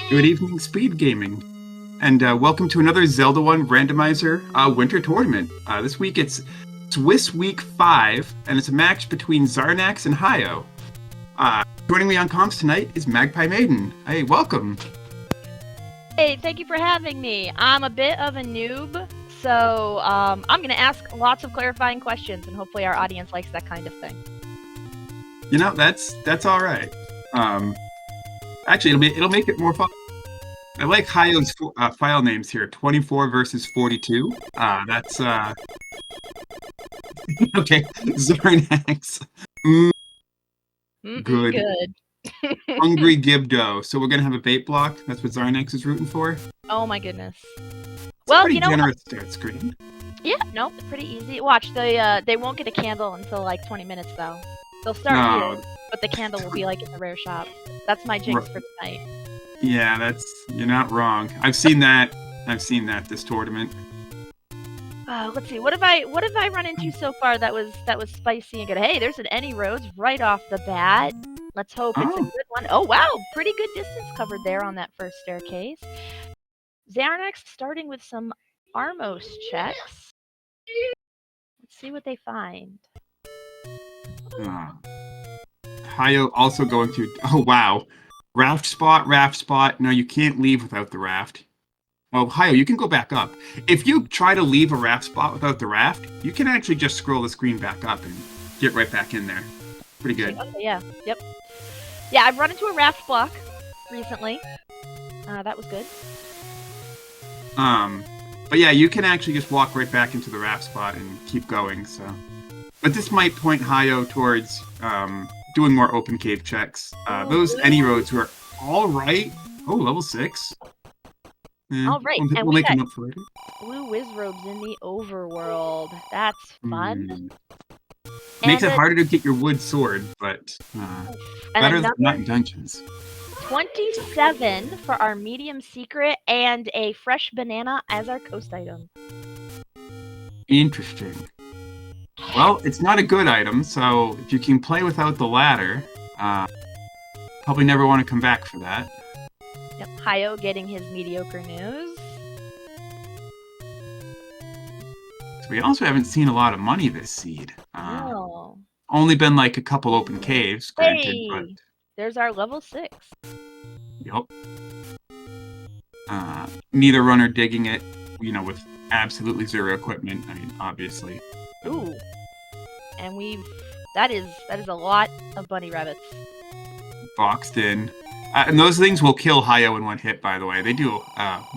Good evening, SpeedGaming, and welcome to another Zelda 1 Randomizer Winter Tournament. This week it's Swiss Week 5, and it's a match between Xarnax and Hyo. Joining me on comms tonight is Magpie Maiden. Hey, welcome. Hey, thank you for having me. I'm a bit of a noob, so I'm going to ask lots of clarifying questions, and hopefully our audience likes that kind of thing. You know, that's all right. Actually, it'll make it more fun. I like Hyo's file names here. 24 versus 42. That's okay. Xarnax. Good. Good. Hungry Gibdo. So we're gonna have a bait block. That's what Xarnax is rooting for. Oh my goodness. Well, pretty generous start screen. Yeah, no, pretty easy. Watch, they won't get a candle until like 20 minutes though. They'll start here, but the candle will be like in the rare shop. That's my jinx for tonight. Yeah, you're not wrong. I've seen that this tournament. Let's see. What have I run into so far that was spicy and good? Hey, there's an Any Roads right off the bat. Let's hope it's a good one. Oh wow, pretty good distance covered there on that first staircase. Xarnax starting with some Armos checks. Let's see what they find. Hyo also going to. Oh wow, raft spot. No, you can't leave without the raft. Oh, Hyo, you can go back up. If you try to leave a raft spot without the raft, you can actually just scroll the screen back up and get right back in there. Pretty good. Okay, yeah, yep. Yeah, I've run into a raft block recently. That was good. But yeah, you can actually just walk right back into the raft spot and keep going, so. But this might point Hyo towards doing more open cave checks. Those Any Roads were all right. Oh, level 6. All right, we'll make them up for later. Blue whiz robes in the overworld. That's fun. Makes it harder to get your wood sword, but better than not in dungeons. 27 for our medium secret and a fresh banana as our coast item. Interesting. Well, it's not a good item, so if you can play without the ladder, probably never want to come back for that. Yep, Hyo getting his mediocre news. So we also haven't seen a lot of money this seed. No. Only been like a couple open caves, granted, but... There's our level 6. Yep. Neither runner digging it, with absolutely zero equipment. I mean, obviously. Ooh. And that is a lot of bunny rabbits. Boxed in. And those things will kill Hyo in one hit, by the way. They do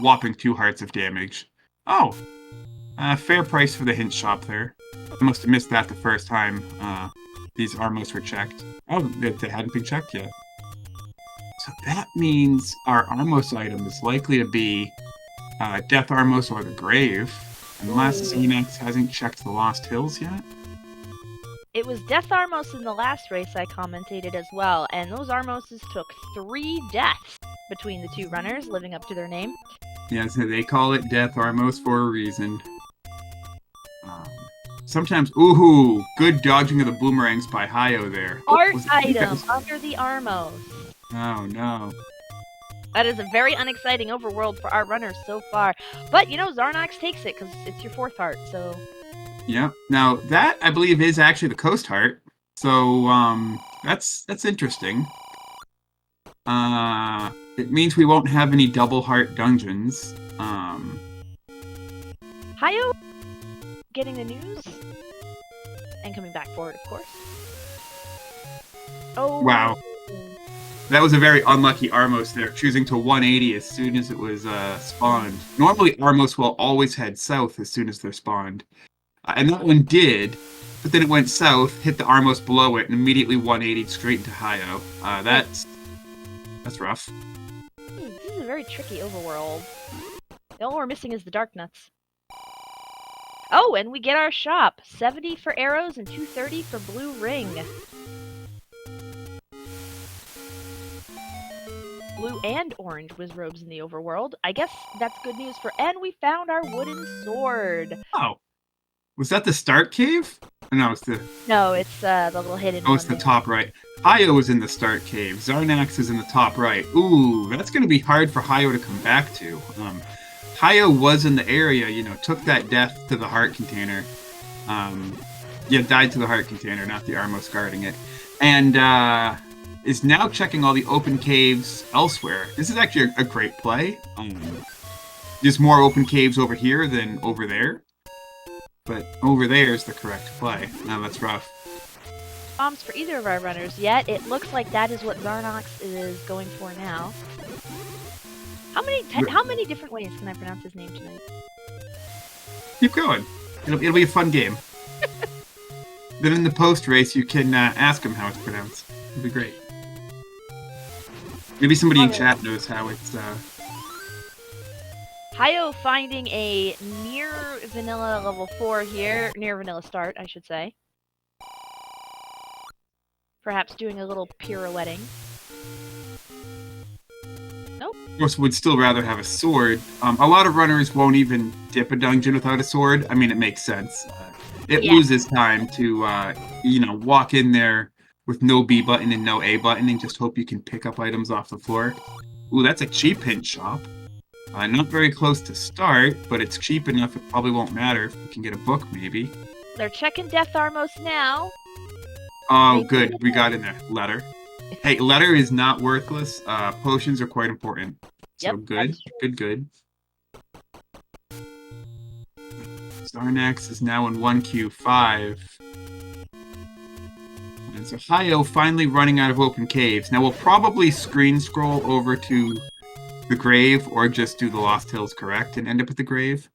whopping 2 hearts of damage. Oh! Fair price for the hint shop there. I must have missed that the first time these Armos were checked. Oh, they hadn't been checked yet. So that means our Armos item is likely to be Death Armos or the Grave, unless Xarnax hasn't checked the Lost Hills yet. It was Death Armos in the last race I commentated as well, and those Armoses took 3 deaths between the 2 runners, living up to their name. Yeah, so they call it Death Armos for a reason. Sometimes, ooh, good dodging of the boomerangs by Hyo there. Art item under the Armos. Oh no. That is a very unexciting overworld for our runners so far. But, Xarnax takes it because it's your 4th heart, so... Yeah. Now, that, I believe, is actually the coast heart. So, that's interesting. It means we won't have any double heart dungeons. Hyo getting the news and coming back for it, of course. Oh. Wow. That was a very unlucky Armos there, choosing to 180 as soon as it was spawned. Normally, Armos will always head south as soon as they're spawned. And that one did, but then it went south, hit the Armos below it, and immediately 180'd straight into Hyo. That's rough. This is a very tricky overworld. The only we're missing is the Dark Nuts. Oh, and we get our shop. 70 for arrows and 230 for blue ring. Blue and orange whiz robes in the overworld. I guess that's good news and we found our wooden sword. Oh. Was that the start cave? No, it's the little hidden oh, one. it's the there. top right. Hyo is in the start cave. Xarnax is in the top right. Ooh, that's going to be hard for Hyo to come back to. Hyo was in the area, took that death to the heart container. Died to the heart container, not the Armos guarding it. And is now checking all the open caves elsewhere. This is actually a great play. There's more open caves over here than over there. But over there is the correct play. Now that's rough. Bombs for either of our runners yet. It looks like that is what Xarnax is going for now. How many different ways can I pronounce his name tonight? Keep going. It'll be a fun game. Then in the post race, you can ask him how it's pronounced. It'll be great. Maybe somebody in chat knows how it's. Hyo finding a near vanilla level 4 here, near vanilla start, I should say. Perhaps doing a little pirouetting. Nope. Of course, would still rather have a sword. A lot of runners won't even dip a dungeon without a sword. I mean, it makes sense. It loses time to, walk in there with no B button and no A button and just hope you can pick up items off the floor. Ooh, that's a cheap hint shop. Not very close to start, but it's cheap enough it probably won't matter if we can get a book, maybe. They're checking Death Armos now. Oh, good. We got in there. Letter. Hey, letter is not worthless. Potions are quite important. So Yep, good. Good. Xarnax is now in 1Q5. And so Hyo finally running out of open caves. Now we'll probably screen scroll over to the grave or just do the Lost Hills correct and end up at the grave.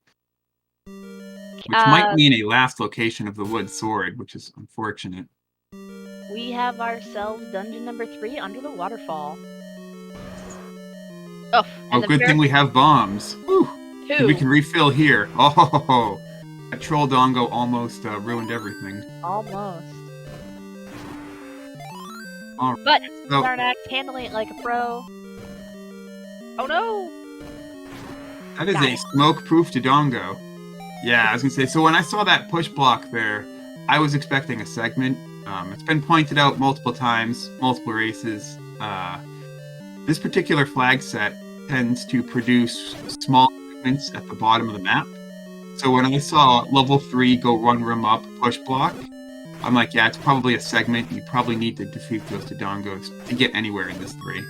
Which might mean a last location of the wood sword, which is unfortunate. We have ourselves dungeon number 3 under the waterfall. Oh, good thing we have bombs. Whew. We can refill here. Oh, that troll dongo almost ruined everything. Almost. All right. But Xarnax handling it like a pro. Oh no! That is a smoke-proof Dodongo. Yeah, I was gonna say, so when I saw that push block there, I was expecting a segment. It's been pointed out multiple times, multiple races. This particular flag set tends to produce small segments at the bottom of the map. So when I saw level 3 go one room up, push block, I'm like, yeah, it's probably a segment. You probably need to defeat those Dodongos to get anywhere in this 3.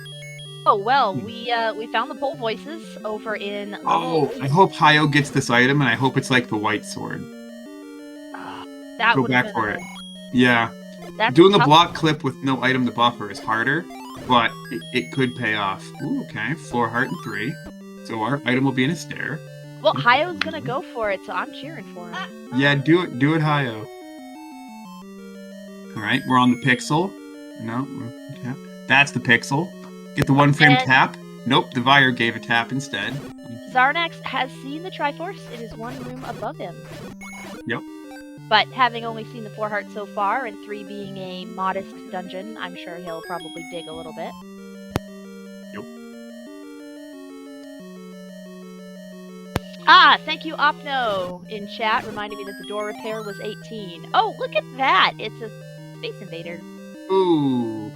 Oh, well, we found the pole voices over in... I hope Hyo gets this item, and I hope it's like the white sword. That Go back for it. Yeah. Doing a block clip with no item to buffer is harder, but it could pay off. Ooh, okay. 4 heart and 3. So our item will be in a stair. Well, Hyo's gonna go for it, so I'm cheering for him. Yeah, do it, Hyo. Alright, we're on the pixel. No, yeah. That's the pixel. Get the 1-frame tap. Nope, the Vire gave a tap instead. Xarnax has seen the Triforce. It is 1 room above him. Yep. But having only seen the 4 hearts so far, and 3 being a modest dungeon, I'm sure he'll probably dig a little bit. Yep. Thank you, Opno, in chat, reminding me that the door repair was 18. Oh, look at that! It's a Space Invader. Ooh.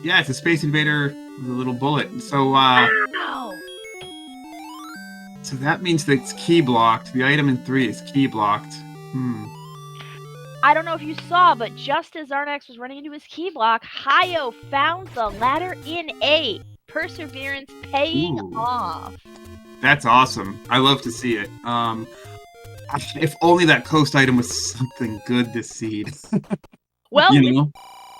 Yeah, it's a Space Invader with a little bullet. So, Wow! So that means that it's key blocked. The item in 3 is key blocked. I don't know if you saw, but just as Xarnax was running into his key block, Hyo found the ladder in 8. Perseverance paying off. That's awesome. I love to see it. If only that coast item was something good this seed. Well, you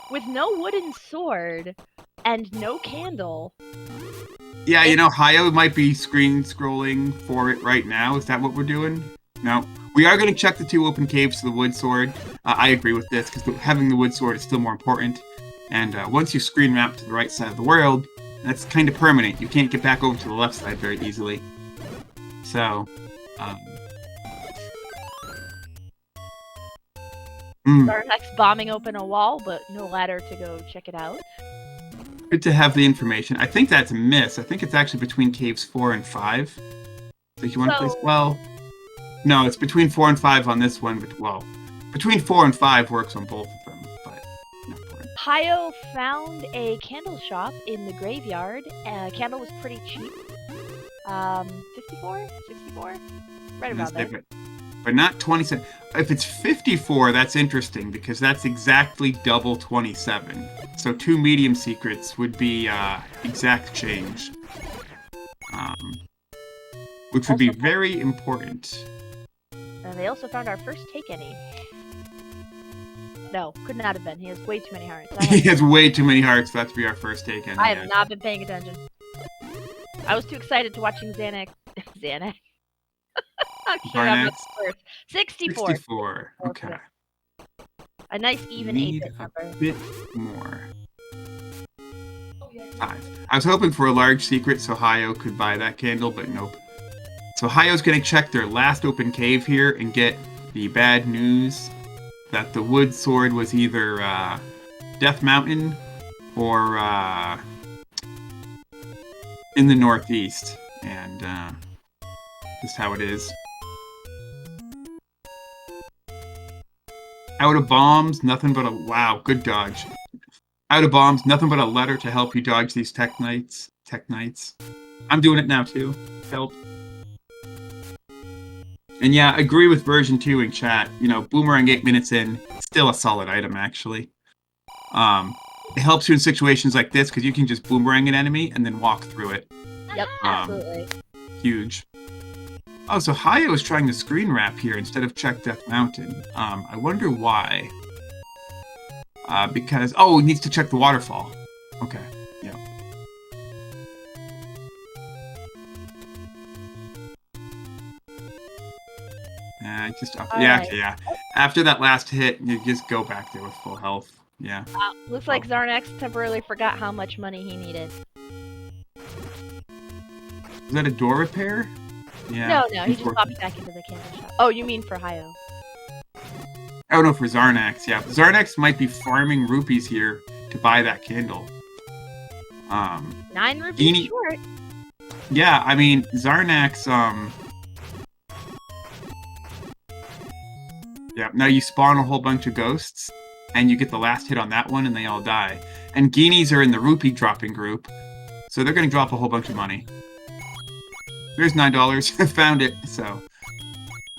with no wooden sword and no candle. Yeah, Hyo might be screen scrolling for it right now. Is that what we're doing? No. We are going to check the 2 open caves to the wood sword. I agree with this, because having the wood sword is still more important. And once you screen map to the right side of the world, that's kind of permanent. You can't get back over to the left side very easily. So, Xarnax bombing open a wall, but no ladder to go check it out. Good to have the information. I think that's a miss. I think it's actually between caves 4 and 5. So if you want to place... Well, no, it's between 4 and 5 on this one, but, well, Between 4 and 5 works on both of them, but not important. Hyo found a candle shop in the graveyard. Candle was pretty cheap. 54? 64? Right about there. But not 27. If it's 54, that's interesting because that's exactly double 27. So 2 medium secrets would be exact change. Which would be very important. And they also found our first take any. No, could not have been. He has way too many hearts. He has way too many hearts for that to be our first take any. I have not been paying attention. I was too excited to watching Xanax. Xanax. I'm sure I'm not the first. 64. 64. Okay. A nice even 8-bit number. A bit more. 5. I was hoping for a large secret so Hyo could buy that candle, but nope. So Hyo's gonna check their last open cave here and get the bad news that the wood sword was either Death Mountain or in the northeast, and just how it is. Out of bombs, nothing but a wow, good dodge. Out of bombs, nothing but a letter to help you dodge these tech knights. I'm doing it now too. Help. And yeah, agree with version 2 in chat. You know, Boomerang 8 minutes in, still a solid item actually. It helps you in situations like this because you can just boomerang an enemy and then walk through it. Yep, absolutely. Huge. Oh, so Hyo is trying to screen wrap here instead of check Death Mountain. I wonder why. Because he needs to check the waterfall. Okay. Yeah. Yeah. After that last hit, you just go back there with full health. Yeah. Looks like Xarnax temporarily forgot how much money he needed. Is that a door repair? Yeah. No, he just popped back into the candle shop. Oh, you mean for Hyo? Oh no, for Xarnax. Yeah, Xarnax might be farming rupees here to buy that candle. 9 rupees short. Yeah, I mean Xarnax. Yeah, now you spawn a whole bunch of ghosts, and you get the last hit on that one, and they all die. And Guineas are in the rupee dropping group, so they're gonna drop a whole bunch of money. There's $9. I found it. So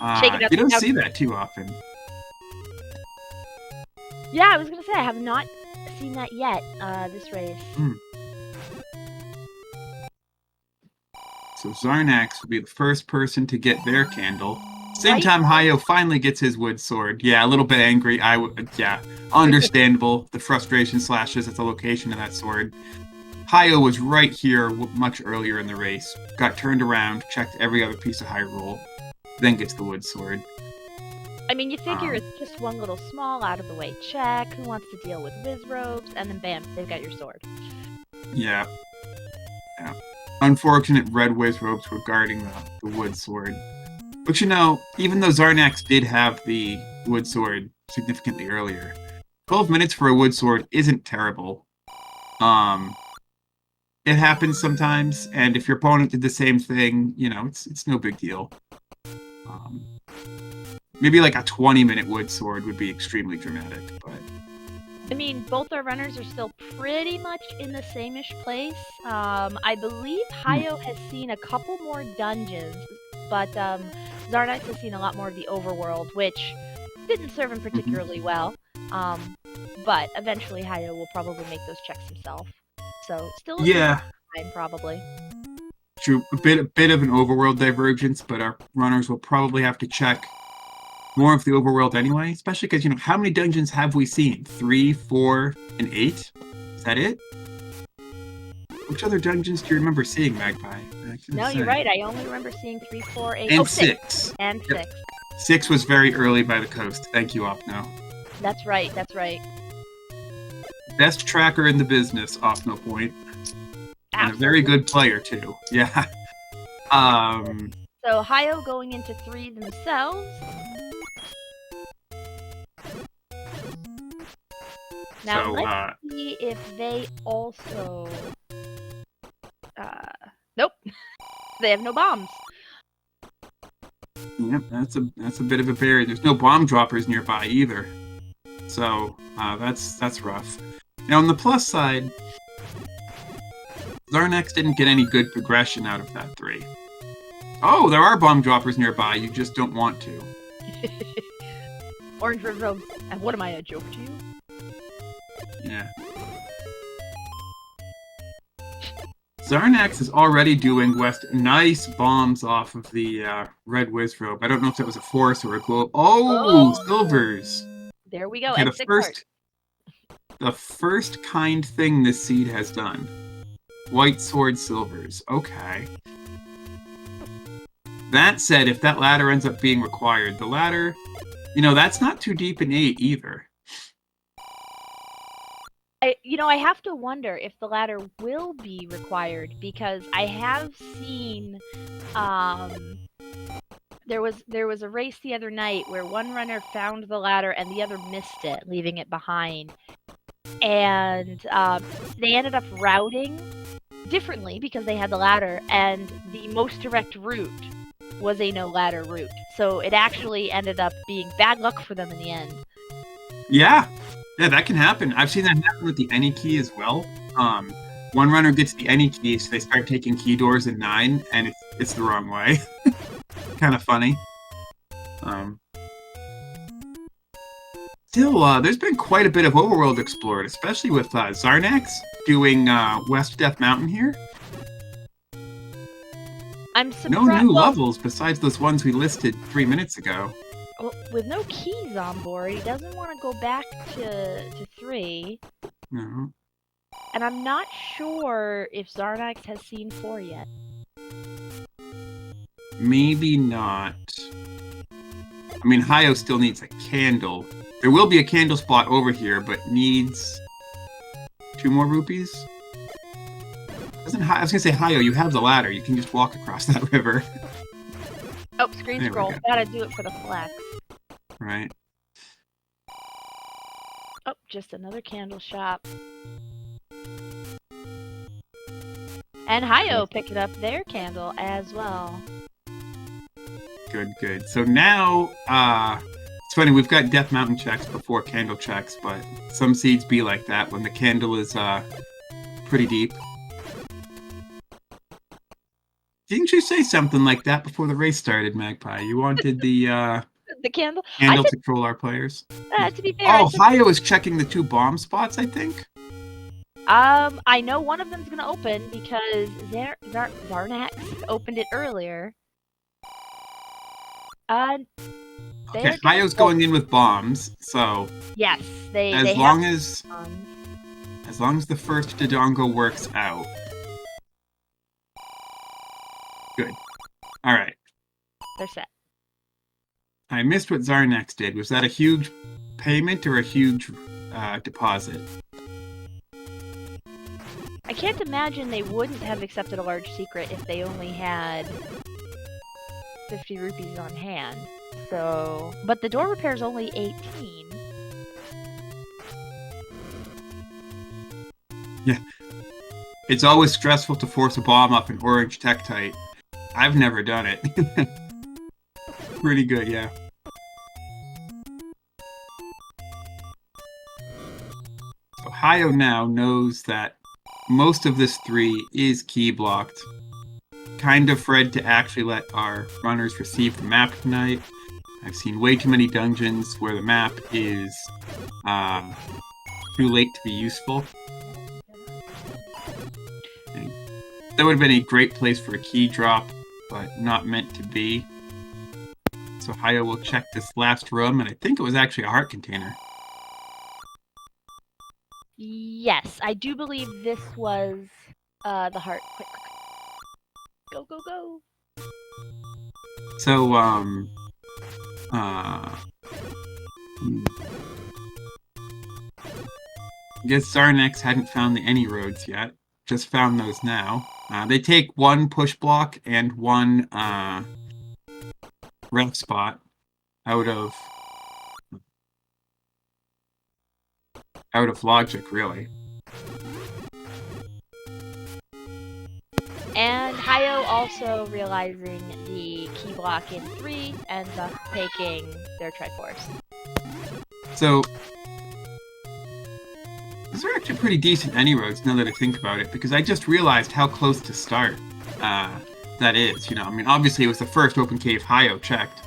you don't see that too often. Yeah, I was gonna say I have not seen that yet. This race. So Xarnax will be the first person to get their candle. Same time Hyo finally gets his wood sword. Yeah, a little bit angry. Yeah, understandable. The frustration slashes at the location of that sword. Hyo was right here much earlier in the race. Got turned around, checked every other piece of Hyrule, then gets the wood sword. I mean, you figure it's just one little small, out-of-the-way check. Who wants to deal with whiz robes? And then bam, they've got your sword. Yeah. Unfortunate red whiz robes were guarding the wood sword. But you know, even though Xarnax did have the wood sword significantly earlier, 12 minutes for a wood sword isn't terrible. It happens sometimes, and if your opponent did the same thing, you know, it's no big deal. Maybe like a 20-minute wood sword would be extremely dramatic, but... I mean, both our runners are still pretty much in the same-ish place. I believe Hyo has seen a couple more dungeons, but Xarnax has seen a lot more of the overworld, which didn't serve him particularly well. But eventually Hyo will probably make those checks himself. So, still time, probably. True, a bit of an overworld divergence, but our runners will probably have to check more of the overworld anyway, especially because, you know, how many dungeons have we seen? 3, 4, and 8? Is that it? Which other dungeons do you remember seeing, Magpie? No, you're right. I only remember seeing 3, 4, 8... And 6. And 6. 6 was very early by the coast. Thank you, Opno. That's right. Best tracker in the business, Opno Point. And a very good player, too. Yeah. So, Hyo going into 3 themselves. Now, let's see if they also... Nope. They have no bombs. Yep, that's a bit of a barrier. There's no bomb droppers nearby either, so that's rough. Now on the plus side, Xarnax didn't get any good progression out of that 3. Oh, there are bomb droppers nearby. You just don't want to. Orange River, what am I, a joke to you? Yeah. Xarnax is already doing West nice bombs off of the red Wizrobe. I don't know if that was a force or a glow. Oh, silvers. There we go. Okay, And the first kind thing this seed has done. White sword silvers. Okay. That said, if that ladder ends up being required, the ladder, that's not too deep in 8 either. I have to wonder if the ladder will be required, because I have seen there was a race the other night where one runner found the ladder and the other missed it, leaving it behind. And they ended up routing differently because they had the ladder, and the most direct route was a no ladder route. So it actually ended up being bad luck for them in the end. Yeah, that can happen. I've seen that happen with the any key as well. One runner gets the any key, so they start taking key doors in 9, and it's the wrong way. Kind of funny. Still, there's been quite a bit of overworld explored, especially with Xarnax doing West Death Mountain here. I'm surprised. No new levels besides those ones we listed 3 minutes ago. Well, with no keys on board, he doesn't want to go back to 3. No. And I'm not sure if Xarnax has seen 4 yet. Maybe not. I mean, Hyo still needs a candle. There will be a candle spot over here, but needs 2 more rupees. I was gonna say, Hyo, you have the ladder. You can just walk across that river. Oh, screen scroll. Gotta do it for the flex. Right. Oh, just another candle shop. And Hyo picking up their candle as well. Good. So now, it's funny, we've got Death Mountain checks before candle checks, but some seeds be like that when the candle is pretty deep. Didn't you say something like that before the race started, Magpie? You wanted the candle to troll our players? To be fair, Hyo is checking the 2 bomb spots, I think. I know one of them's gonna open because Xarnax opened it earlier. Okay, Hyo's going in with bombs, so yes, as long as the first Dodongo works out. Good. All right. They're set. I missed what Xarnax did. Was that a huge payment or a huge deposit? I can't imagine they wouldn't have accepted a large secret if they only had 50 rupees on hand. So, but the door repair is only 18. Yeah. It's always stressful to force a bomb off an orange Tektite. I've never done it. Pretty good, yeah. So Hyo now knows that most of this 3 is key blocked. Kind of afraid to actually let our runners receive the map tonight. I've seen way too many dungeons where the map is too late to be useful. And that would have been a great place for a key drop, but not meant to be. So Hyo will check this last room, and I think it was actually a heart container. Yes, I do believe this was the heart. Quick. Go. So, I guess Xarnax hadn't found the any roads yet. Just found those now. They take 1 push block and 1 ref spot out of logic, really. And Hyo also realizing the key block in 3 ends up taking their Triforce. So, these are actually pretty decent any roads now that I think about it, because I just realized how close to start that is. You know, I mean, obviously it was the first open cave Hyo checked.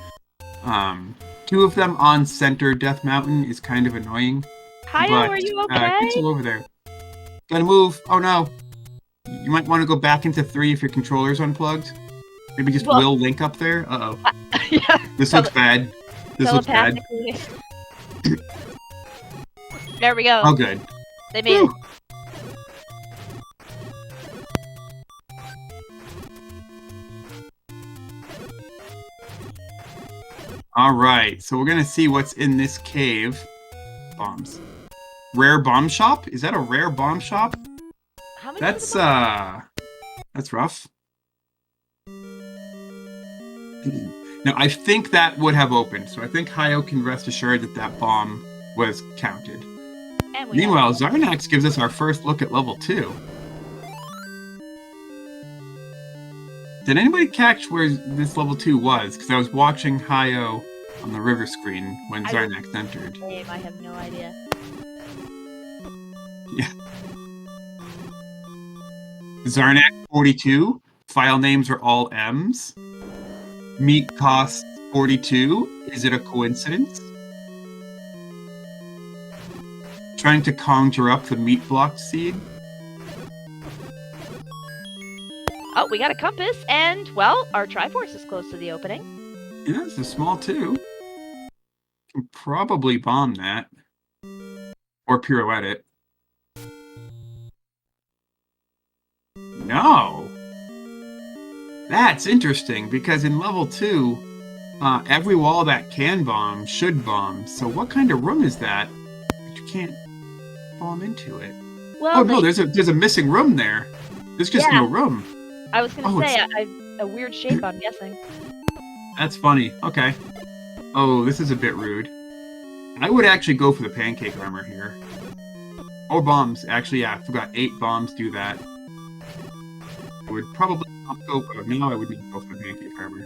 2 of them on center Death Mountain is kind of annoying. Hyo, But, are you okay? It's all over there. Gotta move. Oh no. You might want to go back into 3 if your controller's unplugged. Maybe just will link up there. Uh-oh. Yeah. This looks bad. This looks bad. There we go. Oh, good. They made it. Alright, so we're gonna see what's in this cave. Bombs. Rare bomb shop? Is that a rare bomb shop? How many That's rough. Now, I think that would have opened, so I think Hyo can rest assured that that bomb was counted. Meanwhile, Xarnax gives us our first look at level 2. Did anybody catch where this level 2 was? Because I was watching Hyo on the river screen when Xarnax entered. I have no idea. Yeah. Xarnax42. File names are all M's. Meat costs 42. Is it a coincidence? Trying to conjure up the meat blocked seed. Oh, we got a compass, and, well, our Triforce is close to the opening. Yeah, it's a small 2. Can probably bomb that. Or pirouette it. No! That's interesting, because in level 2, every wall that can bomb should bomb. So what kind of room is that? But you can't bomb into it. Well, oh no, there's a missing room there. There's just no room. I was gonna say, a weird shape, I'm guessing. That's funny. Okay. Oh, this is a bit rude. I would actually go for the pancake armor here. Or bombs. Actually, yeah, I forgot 8 bombs do that. I would probably not go for now. I would need to go for the pancake armor.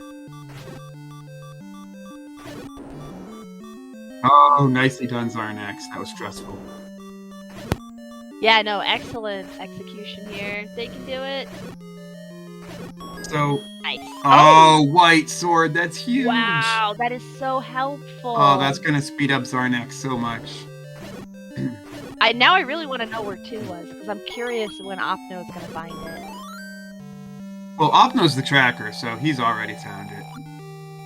Oh, nicely done, Xarnax. That was stressful. Yeah, no, excellent execution here. They can do it. So, nice. Oh, white sword. That's huge. Wow, that is so helpful. Oh, that's gonna speed up Xarnax so much. Now I really want to know where 2 was, because I'm curious when Opno's gonna find it. Well, Opno's the tracker, so he's already found it.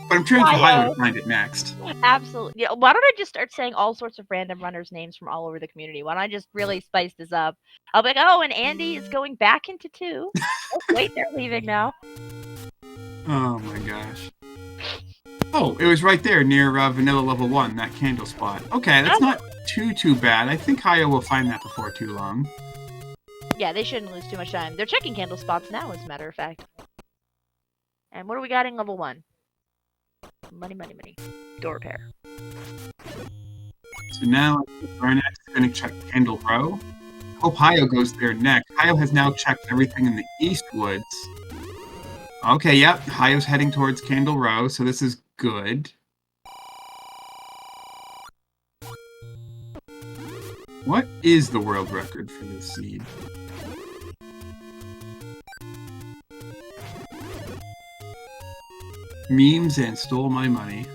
But I'm trying for Hyo to find it next. Absolutely. Yeah, why don't I just start saying all sorts of random runners' names from all over the community? Why don't I just really spice this up? I'll be like, oh, and Andy is going back into 2. Oh, wait, they're leaving now. Oh my gosh. Oh, it was right there near Vanilla Level 1, that candle spot. Okay, that's not too bad. I think Hyo will find that before too long. Yeah, they shouldn't lose too much time. They're checking candle spots now, as a matter of fact. And what do we got in level 1? Money, money, money. Door repair. So now Xarnax is going to check Candle Row. Hope Hyo goes there next. Hyo has now checked everything in the East Woods. Okay, yep. Hyo's heading towards Candle Row, so this is good. What is the world record for this seed? Memes and stole my money.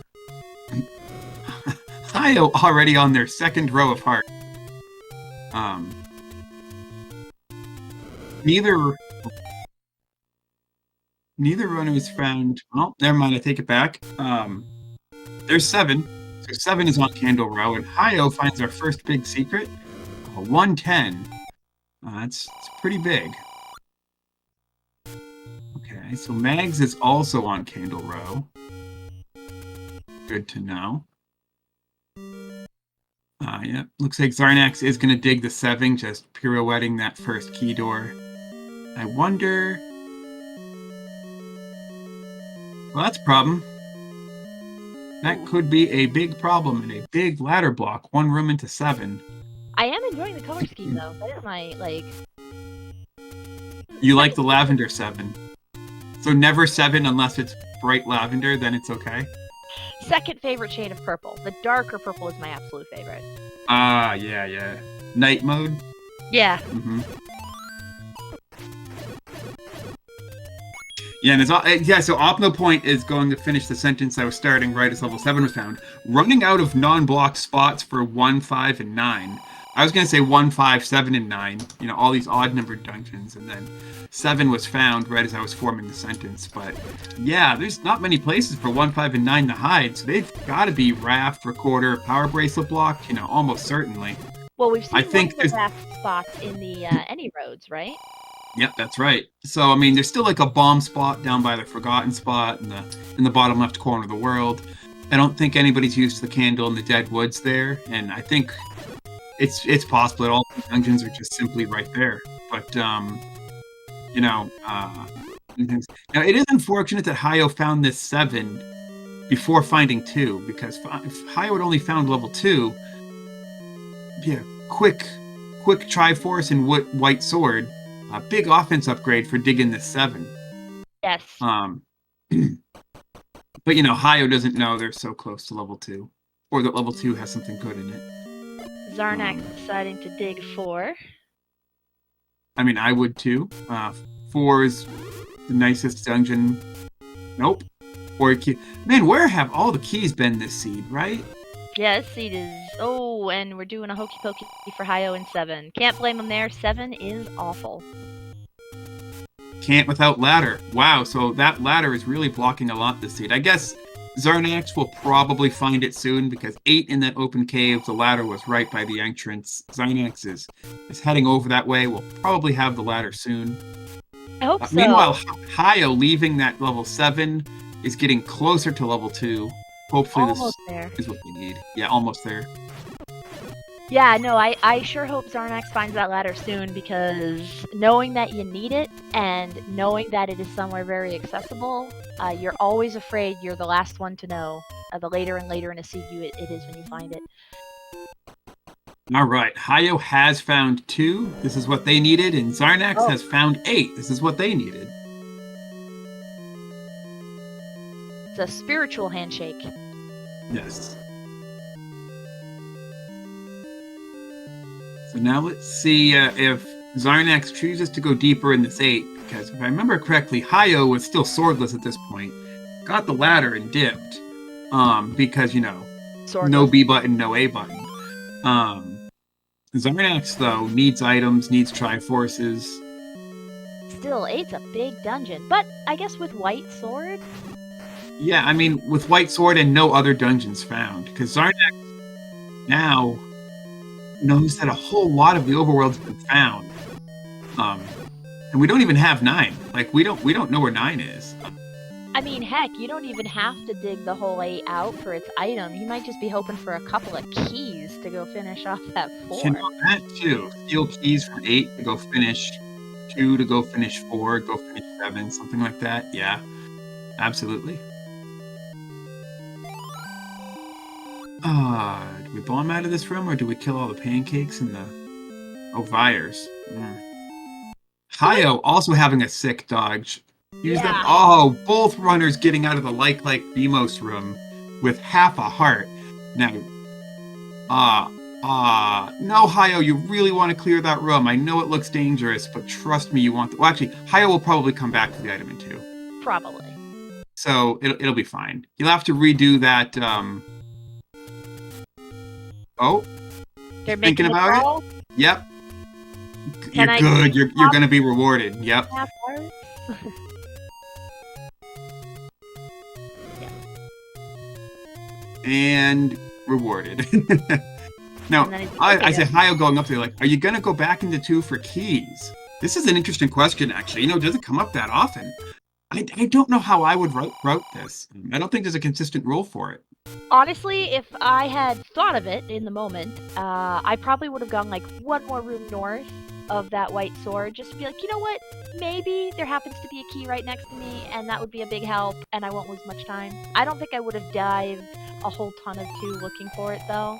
Hyo already on their 2nd row of heart. Neither runner is found. Oh, never mind. I take it back. There's 7. So 7 is on Candle Row, and Hyo finds our first big secret. 110. That's pretty big. Okay, so Mags is also on Candle Row. Good to know. Yeah, looks like Xarnax is going to dig the 7, just pirouetting that first key door. I wonder... Well, that's a problem. That could be a big problem and a big ladder block. 1 room into 7. I am enjoying the color scheme, though. That is my, like... You like the lavender 7? So never 7 unless it's bright lavender, then it's okay? Second favorite shade of purple. The darker purple is my absolute favorite. Ah, yeah. Night mode? Yeah. Mm-hmm. Yeah, and so Opno Point is going to finish the sentence I was starting right as level 7 was found. Running out of non-blocked spots for 1, 5, and 9. I was going to say 1, 5, 7, and 9. You know, all these odd-numbered dungeons, and then 7 was found right as I was forming the sentence. But, yeah, there's not many places for 1, 5, and 9 to hide, so they've got to be Raft, Recorder, Power Bracelet blocked, you know, almost certainly. Well, we've seen one of the Raft spots in the Any Roads, right? Yep, that's right. So, I mean, there's still like a bomb spot down by the Forgotten spot in the bottom left corner of the world. I don't think anybody's used the candle in the Dead Woods there, and I think it's possible that all the dungeons are just simply right there. But, you know, now it is unfortunate that Hyo found this 7 before finding 2, because if Hyo had only found level 2, yeah, quick Triforce and White Sword. A big offense upgrade for digging this 7. Yes. But you know, Hyo doesn't know they're so close to level 2, or that level 2 has something good in it. Xarnax deciding to dig 4. I mean, I would too. 4 is the nicest dungeon. Nope. Or man, where have all the keys been this seed, right? Yeah, this seed is... Oh, and we're doing a hokey pokey for Hyo in 7. Can't blame them there. 7 is awful. Can't without ladder. Wow, so that ladder is really blocking a lot this seed. I guess Xarnax will probably find it soon, because 8 in that open cave, the ladder was right by the entrance. Xarnax is heading over that way. We'll probably have the ladder soon. I hope so. Meanwhile, Hyo, leaving that level 7, is getting closer to level 2. Hopefully almost there. Is what we need. Yeah, almost there. Yeah, no, I sure hope Xarnax finds that ladder soon, because knowing that you need it and knowing that it is somewhere very accessible, you're always afraid you're the last one to know. The later and later in a seed it is when you find it. All right, Hyo has found 2. This is what they needed, and Xarnax has found 8. This is what they needed. It's a spiritual handshake. Yes. So now let's see if Xarnax chooses to go deeper in this 8, because if I remember correctly, Hyo was still swordless at this point. Got the ladder and dipped, because, you know, swordless. No B button, no A button. Xarnax, though, needs items, needs Triforces. Still, 8's a big dungeon, but I guess with White Sword? Yeah, I mean, with White Sword and no other dungeons found, because Xarnax now knows that a whole lot of the overworld's been found, and we don't even have 9. Like, we don't know where 9 is. I mean, heck, you don't even have to dig the whole 8 out for its item. You might just be hoping for a couple of keys to go finish off that 4. You know, that too. Steal keys for 8 to go finish 2 to go finish 4, go finish 7, something like that. Yeah, absolutely. Do we bomb out of this room, or do we kill all the pancakes and the... Oh, Vires. Hyo also having a sick dodge. Use that. Oh, both runners getting out of the like Bemos room with half a heart. Now, no, Hyo, you really want to clear that room. I know it looks dangerous, but trust me, you want to... Well, actually, Hyo will probably come back to the item in 2. Probably. So, it'll be fine. You'll have to redo that, Oh, they're thinking about it? Yep. You're good. You're going to be rewarded. Yep. And rewarded. Now, I say Hyo going up there, like, are you going to go back into 2 for keys? This is an interesting question, actually. You know, it doesn't come up that often. I don't know how I would route this. I don't think there's a consistent rule for it. Honestly, if I had thought of it in the moment, I probably would have gone like 1 more room north of that White Sword, just to be like, you know what, maybe there happens to be a key right next to me, and that would be a big help, and I won't lose much time. I don't think I would have dived a whole ton of 2 looking for it, though.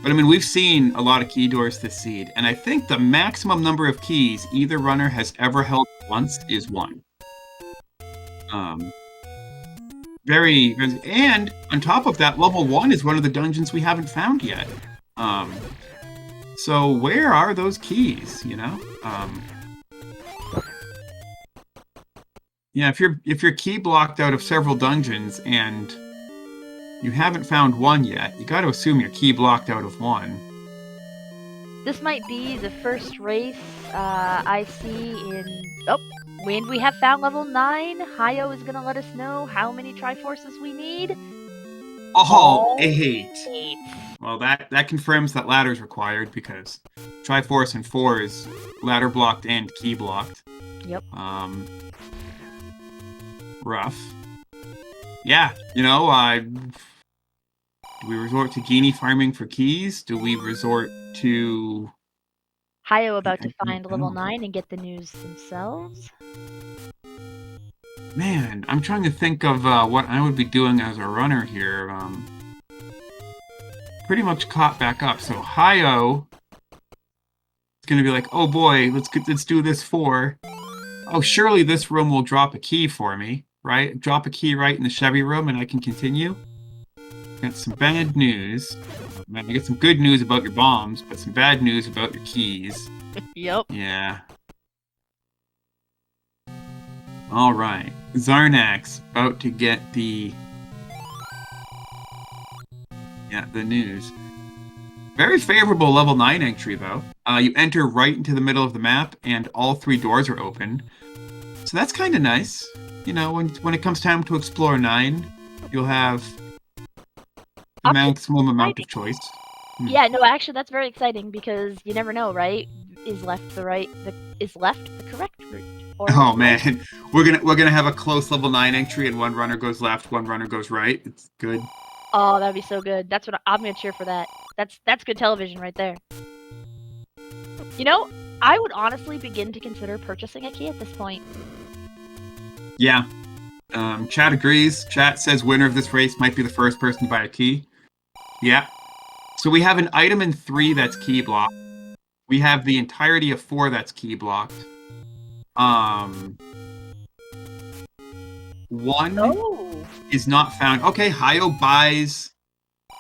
But I mean, we've seen a lot of key doors this seed, and I think the maximum number of keys either runner has ever held once is 1. And on top of that, level 1 is one of the dungeons we haven't found yet. So where are those keys, you know? Yeah, if you're key blocked out of several dungeons and you haven't found one yet, you got to assume you're key blocked out of 1. This might be the first race I see in... Oh, when we have found level 9, Hyo is going to let us know how many Triforces we need. Oh, 8. 8. Well, that confirms that ladder is required because Triforce and 4 is ladder blocked and key blocked. Yep. Rough. Yeah, you know, do we resort to genie farming for keys? Do we resort to... Hyo about to find level 9 and get the news themselves. Man, I'm trying to think of what I would be doing as a runner here. Pretty much caught back up. So Hyo is going to be like, oh boy, let's do this 4. Oh, surely this room will drop a key for me, right? Drop a key right in the Chevy room and I can continue. Got some bad news. I get some good news about your bombs, but some bad news about your keys. Yep. Yeah. All right. Xarnax about to get the news. Very favorable level 9 entry, though. You enter right into the middle of the map, and all 3 doors are open. So that's kind of nice. You know, when it comes time to explore 9, you'll have the maximum amount of choice. Yeah, no, actually, that's very exciting because you never know, right? Is left the correct route? Or oh man, we're gonna have a close level 9 entry, and one runner goes left, one runner goes right. It's good. Oh, that'd be so good. That's what I'm gonna cheer for. That's good television right there. You know, I would honestly begin to consider purchasing a key at this point. Yeah. Chat agrees. Chat says winner of this race might be the first person to buy a key. Yeah. So we have an item in 3 that's key blocked. We have the entirety of 4 that's key blocked. 1 is not found. Okay, Hyo buys.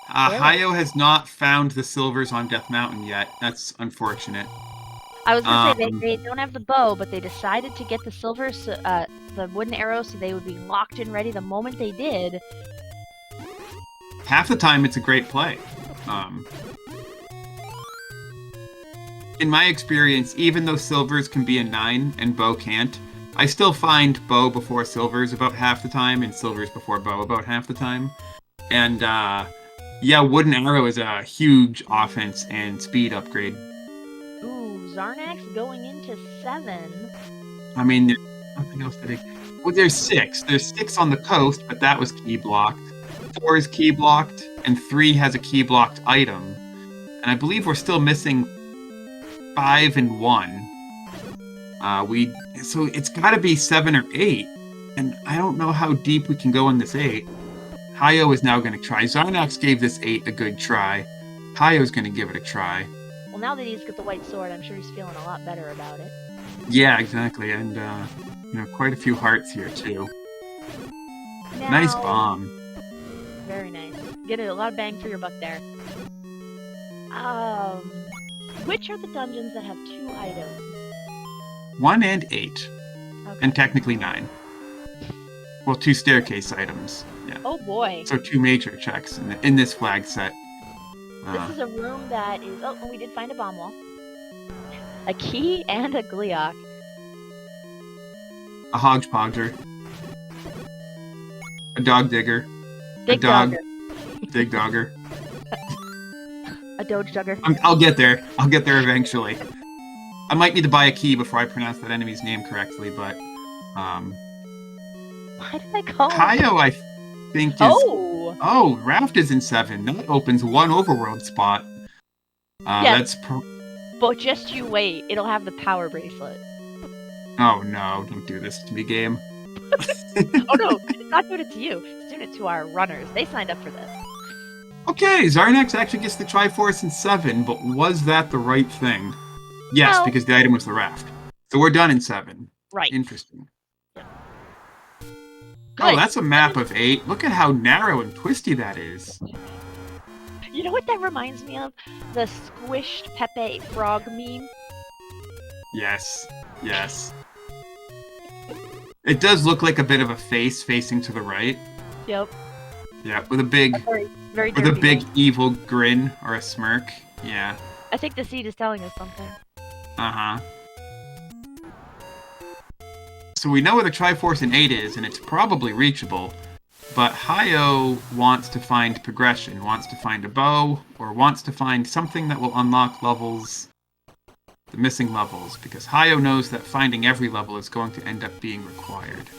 Hyo has not found the silvers on Death Mountain yet. That's unfortunate. I was gonna say they don't have the bow, but they decided to get the silvers, the wooden arrows, so they would be locked and ready the moment they did. Half the time, it's a great play. In my experience, even though silvers can be a 9 and bow can't, I still find bow before silvers about half the time and silvers before bow about half the time. And yeah, wooden arrow is a huge offense and speed upgrade. Ooh, Xarnax going into 7. I mean, there's nothing else that well, there's 6. There's 6 on the coast, but that was key blocked. 4 is key blocked, and 3 has a key blocked item. And I believe we're still missing 5 and 1. So it's got to be 7 or 8, and I don't know how deep we can go in this 8. Hyo is now going to try. Xarnax gave this 8 a good try. Hyo's going to give it a try. Well, now that he's got the white sword, I'm sure he's feeling a lot better about it. Yeah, exactly, and you know, quite a few hearts here too. Now, nice bomb. Very nice. Get a lot of bang for your buck there. Which are the dungeons that have 2 items? 1 and 8. Okay. And technically 9. Well, 2 staircase items. Yeah. Oh boy. So 2 major checks in this flag set. This is a room that is... Oh, we did find a bomb wall. A key and a Gleeok. A hodgepodger. A dog digger. Dig Dogger. Dig dogger. A Doge Jugger. I'll get there. I'll get there eventually. I might need to buy a key before I pronounce that enemy's name correctly, but Why did I call him? Hyo, I think is... Oh, Raft is in 7. That opens 1 overworld spot. Yes. That's but just you wait. It'll have the power bracelet. Oh no, don't do this to me, game. Oh no, it's not doing it to you. It's doing it to our runners. They signed up for this. Okay, Xarnax actually gets the Triforce in 7, but was that the right thing? Yes, Well- because the item was the raft. So we're done in 7. Right. Interesting. Good. Oh, that's a map of 8. Look at how narrow and twisty that is. You know what that reminds me of? The squished Pepe frog meme. Yes. Yes. It does look like a bit of a face facing to the right. Yep. Yeah, with a big, Very with a derpy big one. evil grin or a smirk. Yeah. I think the seed is telling us something. Uh-huh. So we know where the Triforce in 8 is, and it's probably reachable. But Hyo wants to find progression, wants to find a bow, or wants to find something that will unlock levels, the missing levels, because Hyo knows that finding every level is going to end up being required.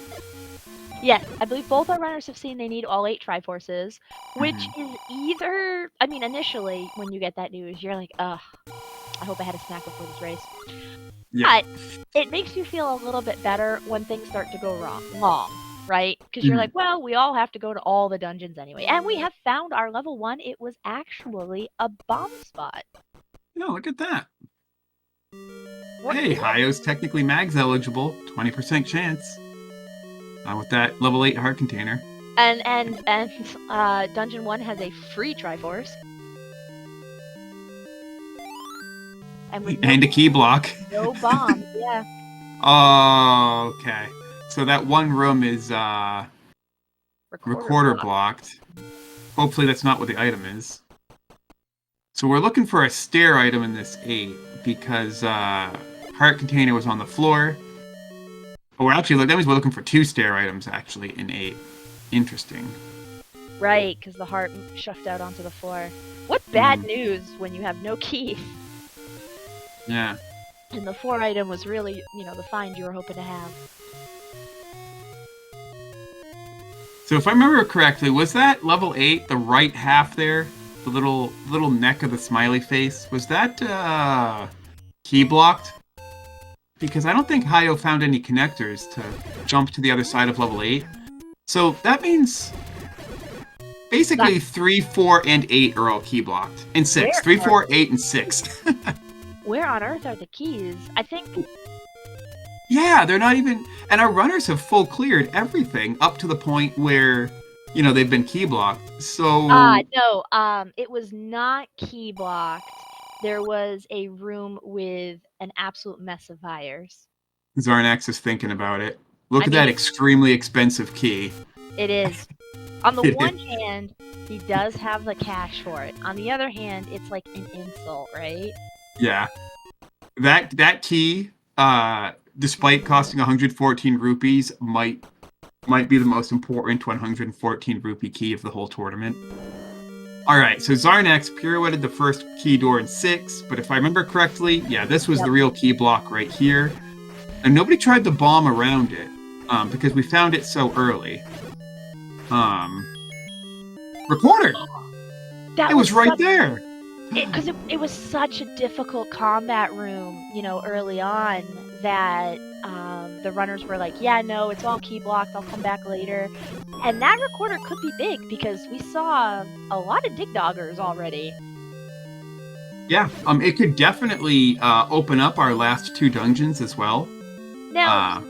Yes, I believe both our runners have seen they need all 8 Triforces, which is either... I mean, initially, when you get that news, you're like, ugh, I hope I had a snack before this race. Yeah. But it makes you feel a little bit better when things start to go wrong, right? Because you're like, well, we all have to go to all the dungeons anyway. And we have found our level 1. It was actually a bomb spot. Yeah, look at that. Hey, Hyo's technically mags eligible, 20% chance. With that level 8 heart container. And Dungeon 1 has a free Triforce. And a key block. No bombs, yeah. Oh, okay. So that one room is recorder blocked. Hopefully that's not what the item is. So we're looking for a stair item in this 8 because heart container was on the floor. Oh, that means we're looking for 2 stair items actually in 8. Interesting. Right, because the heart shoved out onto the floor. What bad news when you have no key. Yeah. And the 4 item was really, the find you were hoping to have. So if I remember correctly, was that level 8, the right half there? The little neck of the smiley face? Was that key blocked? Because I don't think Hyo found any connectors to jump to the other side of level 8. So that means basically 3, 4, and 8 are all key blocked. And 6. 3, 4, 8, and 6. Where on earth are the keys? I think... Yeah, they're not even... And our runners have full cleared everything up to the point where, they've been key blocked. So... No, it was not key blocked. There was a room with an absolute mess of fires. Xarnax is thinking about it. Look at that extremely expensive key. It is. On the one hand, he does have the cash for it. On the other hand, it's like an insult, right? Yeah. That key, despite costing 114 rupees, might be the most important 114 rupee key of the whole tournament. Alright, so Xarnax pirouetted the first key door in 6, but if I remember correctly, yeah, this was the real key block right here. And nobody tried to bomb around it, because we found it so early. Recorder! It was right there! Because it was such a difficult combat room, early on, that the runners were like, yeah, no, it's all key blocked, I'll come back later. And that recorder could be big, because we saw a lot of dig doggers already. Yeah, it could definitely open up our last 2 dungeons as well. Now,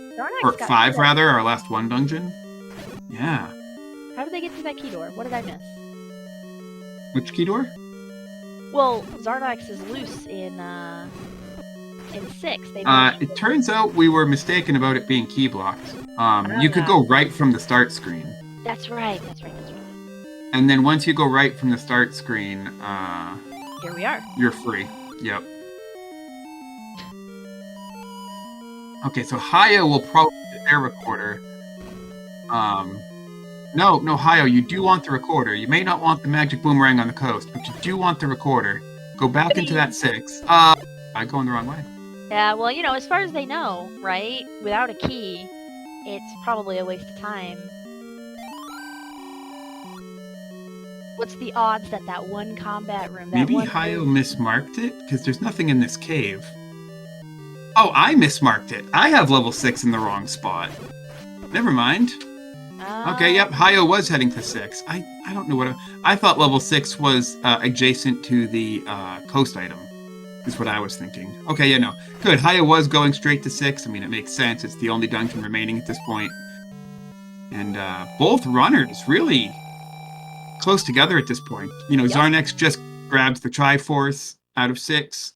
or 5 rather, our last 1 dungeon. Yeah. How did they get through that key door? What did I miss? Which key door? Well, Xarnax is loose in 6. It turns out we were mistaken about it being key blocked. You could go right from the start screen. That's right. And then once you go right from the start screen, here we are. You're free. Yep. Okay, so Hyo will probably get their recorder. No, Hyo, you do want the recorder. You may not want the magic boomerang on the coast, but you do want the recorder. Go back into that 6. I'm going the wrong way. Yeah, well, as far as they know, right? Without a key, it's probably a waste of time. What's the odds that that one combat room... Maybe Hyo mismarked it? Because there's nothing in this cave. Oh, I mismarked it. I have level 6 in the wrong spot. Never mind. Okay, yep, Hyo was heading to 6. I don't know what... I thought level 6 was adjacent to the coast item, is what I was thinking. Okay, yeah, no. Good, Hyo was going straight to 6. I mean, it makes sense. It's the only dungeon remaining at this point. And both runners really close together at this point. You know, Xarnax just grabs the Triforce out of 6.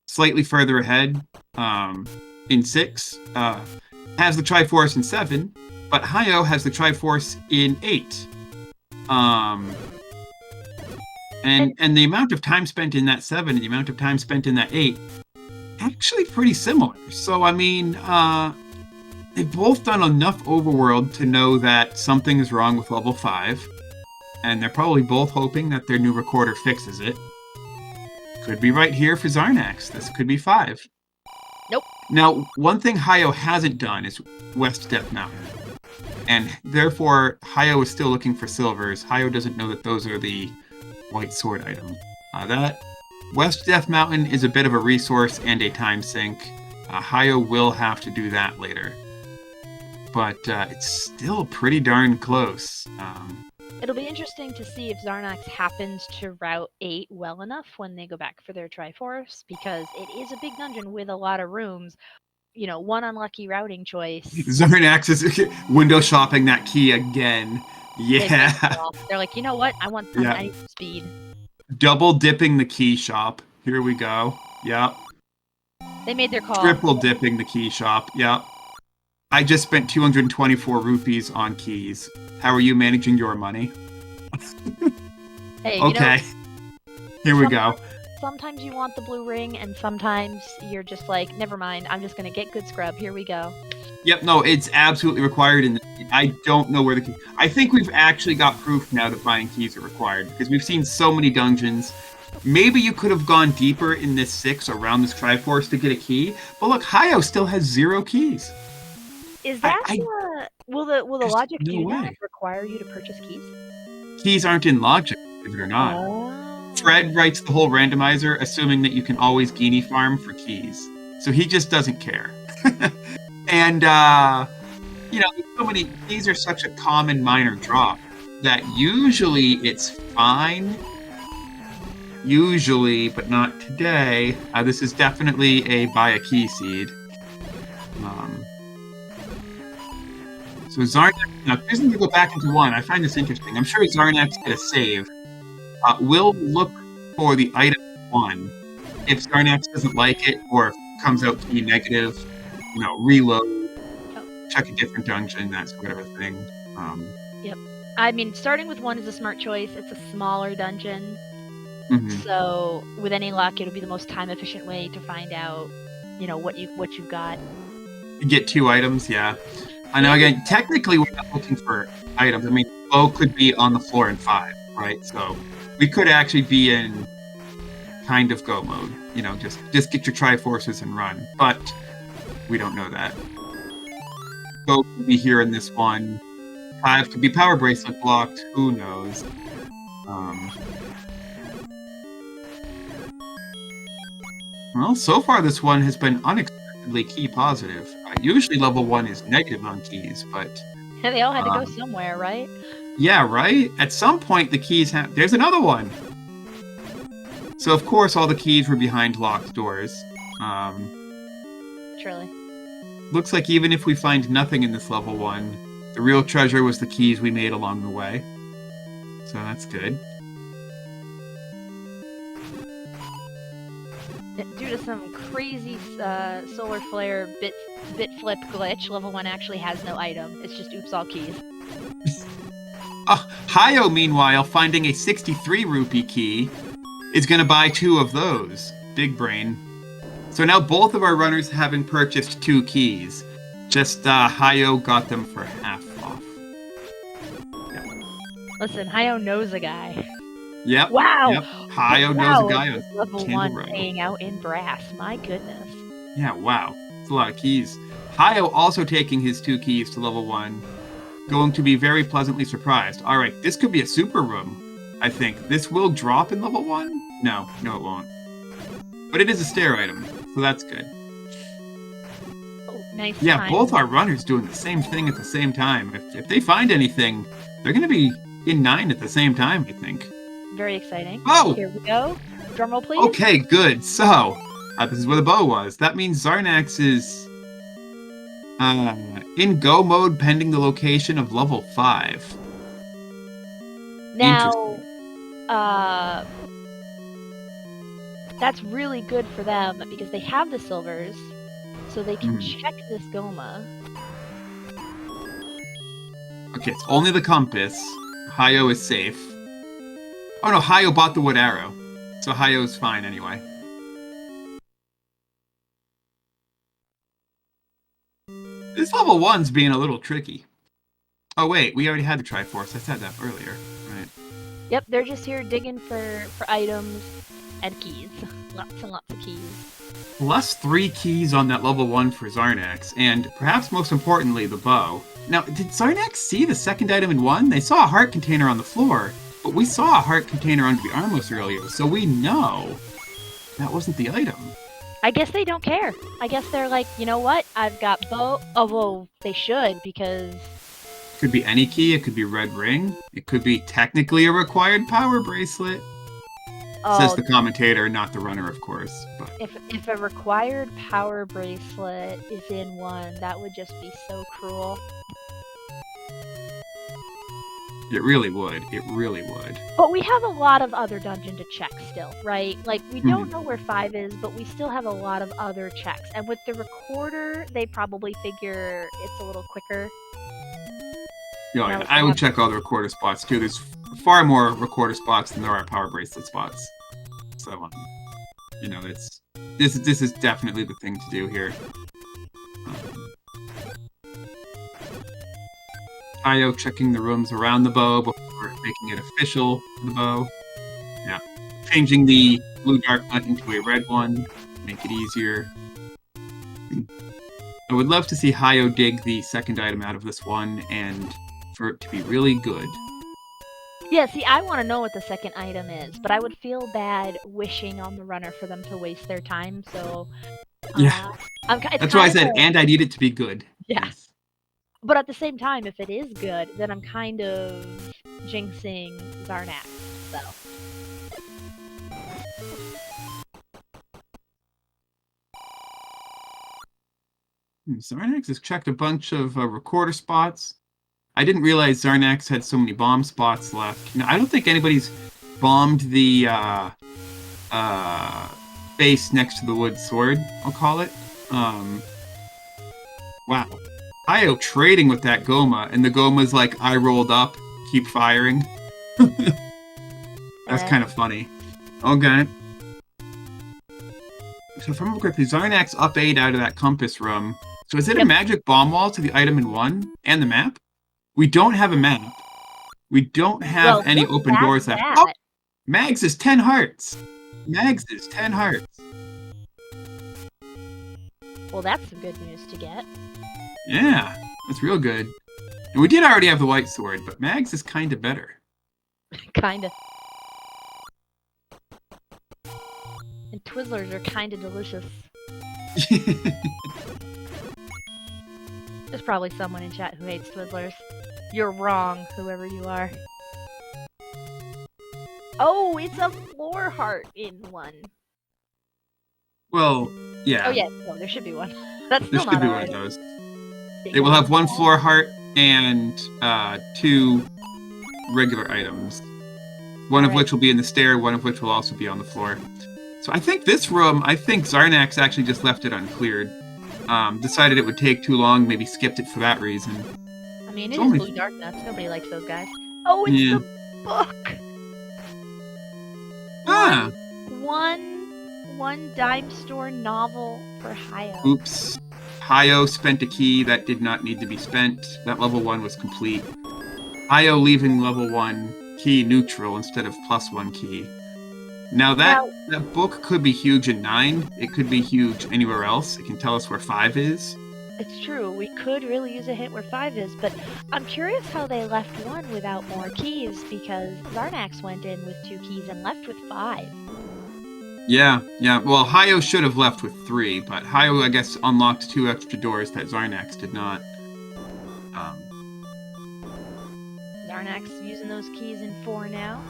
Slightly further ahead in 6. Has the Triforce in 7. But Hyo has the Triforce in 8. And the amount of time spent in that 7 and the amount of time spent in that 8 actually pretty similar. So, I mean, they've both done enough overworld to know that something is wrong with level 5. And they're probably both hoping that their new recorder fixes it. Could be right here for Xarnax. This could be 5. Nope. Now, one thing Hyo hasn't done is West Death Mountain. And therefore, Hyo is still looking for silvers. Hyo doesn't know that those are the white sword item. That West Death Mountain is a bit of a resource and a time sink. Hyo will have to do that later. But it's still pretty darn close. It'll be interesting to see if Xarnax happens to route 8 well enough when they go back for their Triforce, because it is a big dungeon with a lot of rooms. You know, one unlucky routing choice. Xarnax is window shopping that key again. Yeah. They're like, you know what? I need some speed. Double dipping the key shop. Here we go. Yep. They made their call. Triple dipping the key shop. Yep. I just spent 224 rupees on keys. How are you managing your money? Hey, okay. Here we go. Sometimes you want the blue ring, and sometimes you're just like, never mind, I'm just going to get good scrub. Here we go. Yep, no, it's absolutely required. I don't know where the key... I think we've actually got proof now that buying keys are required, because we've seen so many dungeons. Maybe you could have gone deeper in this 6 around this Triforce to get a key, but look, Hyo still has 0 keys. Is that will the logic do that require you to purchase keys? Keys aren't in logic, believe it or not. Oh. Fred writes the whole randomizer, assuming that you can always Genie farm for keys. So he just doesn't care. And, you know, so many, these are such a common minor drop that usually it's fine. Usually, but not today. This is definitely a buy a key seed. So Xarnax, now choosing to go back into 1, I find this interesting. I'm sure Xarnax did a save. We'll look for the item 1. If Xarnax doesn't like it, or if it comes out to be negative, you know, reload, check a different dungeon, that sort of a thing. Yep. I mean, starting with 1 is a smart choice. It's a smaller dungeon. So with any luck, it'll be the most time efficient way to find out, you know, what you've got. You get 2 items, yeah. I know, again, technically we're not looking for items. I mean, bow could be on the floor in 5, right? So we could actually be in kind of go mode. You know, just get your Triforces and run. But we don't know that. Bow could be here in this one. 5 could be power bracelet blocked. Who knows? Well, so far this one has been unexpectedly key positive. Usually level 1 is negative on keys, but... Yeah, they all had to go somewhere, right? Yeah, right? At some point the keys have... There's another one! So of course all the keys were behind locked doors. Truly. Looks like even if we find nothing in this level 1, the real treasure was the keys we made along the way. So that's good. Due to some crazy solar flare bit flip glitch, level 1 actually has no item. It's just oops all keys. Hyo, meanwhile, finding a 63 rupee key, is going to buy 2 of those. Big brain. So now both of our runners having purchased 2 keys. Just Hyo got them for half off. Yeah. Listen, Hyo knows a guy. Yep. Wow. Yep. Hyo knows a guy on level Candle 1 Row. paying out in brass. My goodness. Yeah, wow. It's a lot of keys. Hyo also taking his 2 keys to level 1. Going to be very pleasantly surprised. Alright, this could be a super room, I think. This will drop in level 1? No, it won't. But it is a stair item, so that's good. Nice Yeah, time. both our runners doing the same thing at the same time. If they find anything, they're going to be in 9 at the same time, I think. Very exciting. Oh! Here we go. Drumroll, please. Okay, good. So, this is where the bow was. That means Xarnax is in go mode pending the location of level 5. Now, that's really good for them because they have the silvers, so they can check this Goma. Okay, it's only the compass. Hyo is safe. Oh no, Hyo bought the wood arrow. So Hyo's fine anyway. This level 1's being a little tricky. Oh wait, we already had the Triforce. I said that earlier. Right. Yep, they're just here digging for items and keys. Lots and lots of keys. Plus 3 keys on that level 1 for Xarnax, and perhaps most importantly, the bow. Now, did Xarnax see the second item in 1? They saw a heart container on the floor, but we saw a heart container under the armless earlier, so we know that wasn't the item. I guess they don't care. I guess they're like, you know what? I've got bow. Oh, well, they should, because... It could be any key, it could be red ring, it could be technically a required power bracelet. Says the commentator, not the runner, of course. But if a required power bracelet is in 1, that would just be so cruel. it really would. It really would. But we have a lot of other dungeon to check still, right? Like, we don't know where 5 is, but we still have a lot of other checks. And with the recorder, they probably figure it's a little quicker. Yeah, I would check all the recorder spots, too. There's far more recorder spots than there are power bracelet spots. So, you know, this is definitely the thing to do here. Hyo checking the rooms around the bow before making it official for the bow. Yeah. Changing the blue dark hunt into a red one. Make it easier. I would love to see Hyo dig the second item out of this one and for it to be really good. Yeah, see, I want to know what the second item is, but I would feel bad wishing on the runner for them to waste their time, so... yeah. That's why I said, and I need it to be good. Yeah. Yes. But at the same time, if it is good, then I'm kind of jinxing Xarnax, so... Xarnax has checked a bunch of recorder spots. I didn't realize Xarnax had so many bomb spots left. Now, I don't think anybody's bombed the base next to the wood sword, I'll call it. Wow. Hyo trading with that Goma, and the Goma's like, I rolled up, keep firing. That's kind of funny. Okay. So if I remember correctly, Xarnax up 8 out of that compass room. So is it a magic bomb wall to the item in 1 and the map? We don't have a map. We don't have any open doors left. Oh, Mags is 10 hearts. Mags is 10 hearts. Well, that's some good news to get. Yeah, that's real good. And we did already have the white sword, but Mags is kind of better. Kinda. And Twizzlers are kinda delicious. There's probably someone in chat who hates Twizzlers. You're wrong, whoever you are. Oh, it's a floor heart in 1. Well, yeah. Oh yeah, no, there should be one. That's there still should not be one of those. It will have 1 floor heart and 2 regular items. One of which will be in the stair, one of which will also be on the floor. So I think this room, Xarnax actually just left it uncleared. Decided it would take too long, maybe skipped it for that reason. I mean, it is Blue Dark Nuts. Nobody likes those guys. Oh, it's the book! Ah! One dime store novel for Hyo. Oops. Hyo spent a key that did not need to be spent. That level 1 was complete. Hyo leaving level 1 key neutral instead of +1 key. Now that book could be huge in 9. It could be huge anywhere else. It can tell us where 5 is. It's true. We could really use a hint where 5 is, but I'm curious how they left 1 without more keys, because Xarnax went in with 2 keys and left with 5. Yeah. Well, Hyo should have left with 3, but Hyo, I guess, unlocked 2 extra doors that Xarnax did not. Xarnax using those keys in 4 now.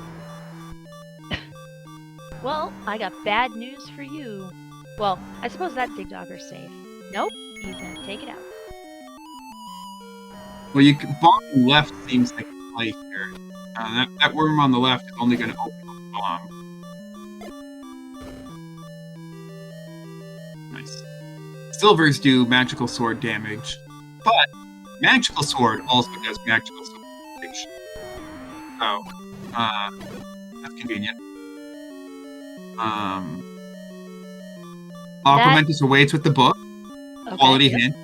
Well, I got bad news for you. Well, I suppose that Dig Dogger's safe. Nope, he's gonna take it out. Well, bombing left seems like a play here. That worm on the left is only going to open up the bomb. Nice. Silvers do magical sword damage, but magical sword also does magical sword damage. So, that's convenient. Aquamentus awaits with the book. Okay, quality hint.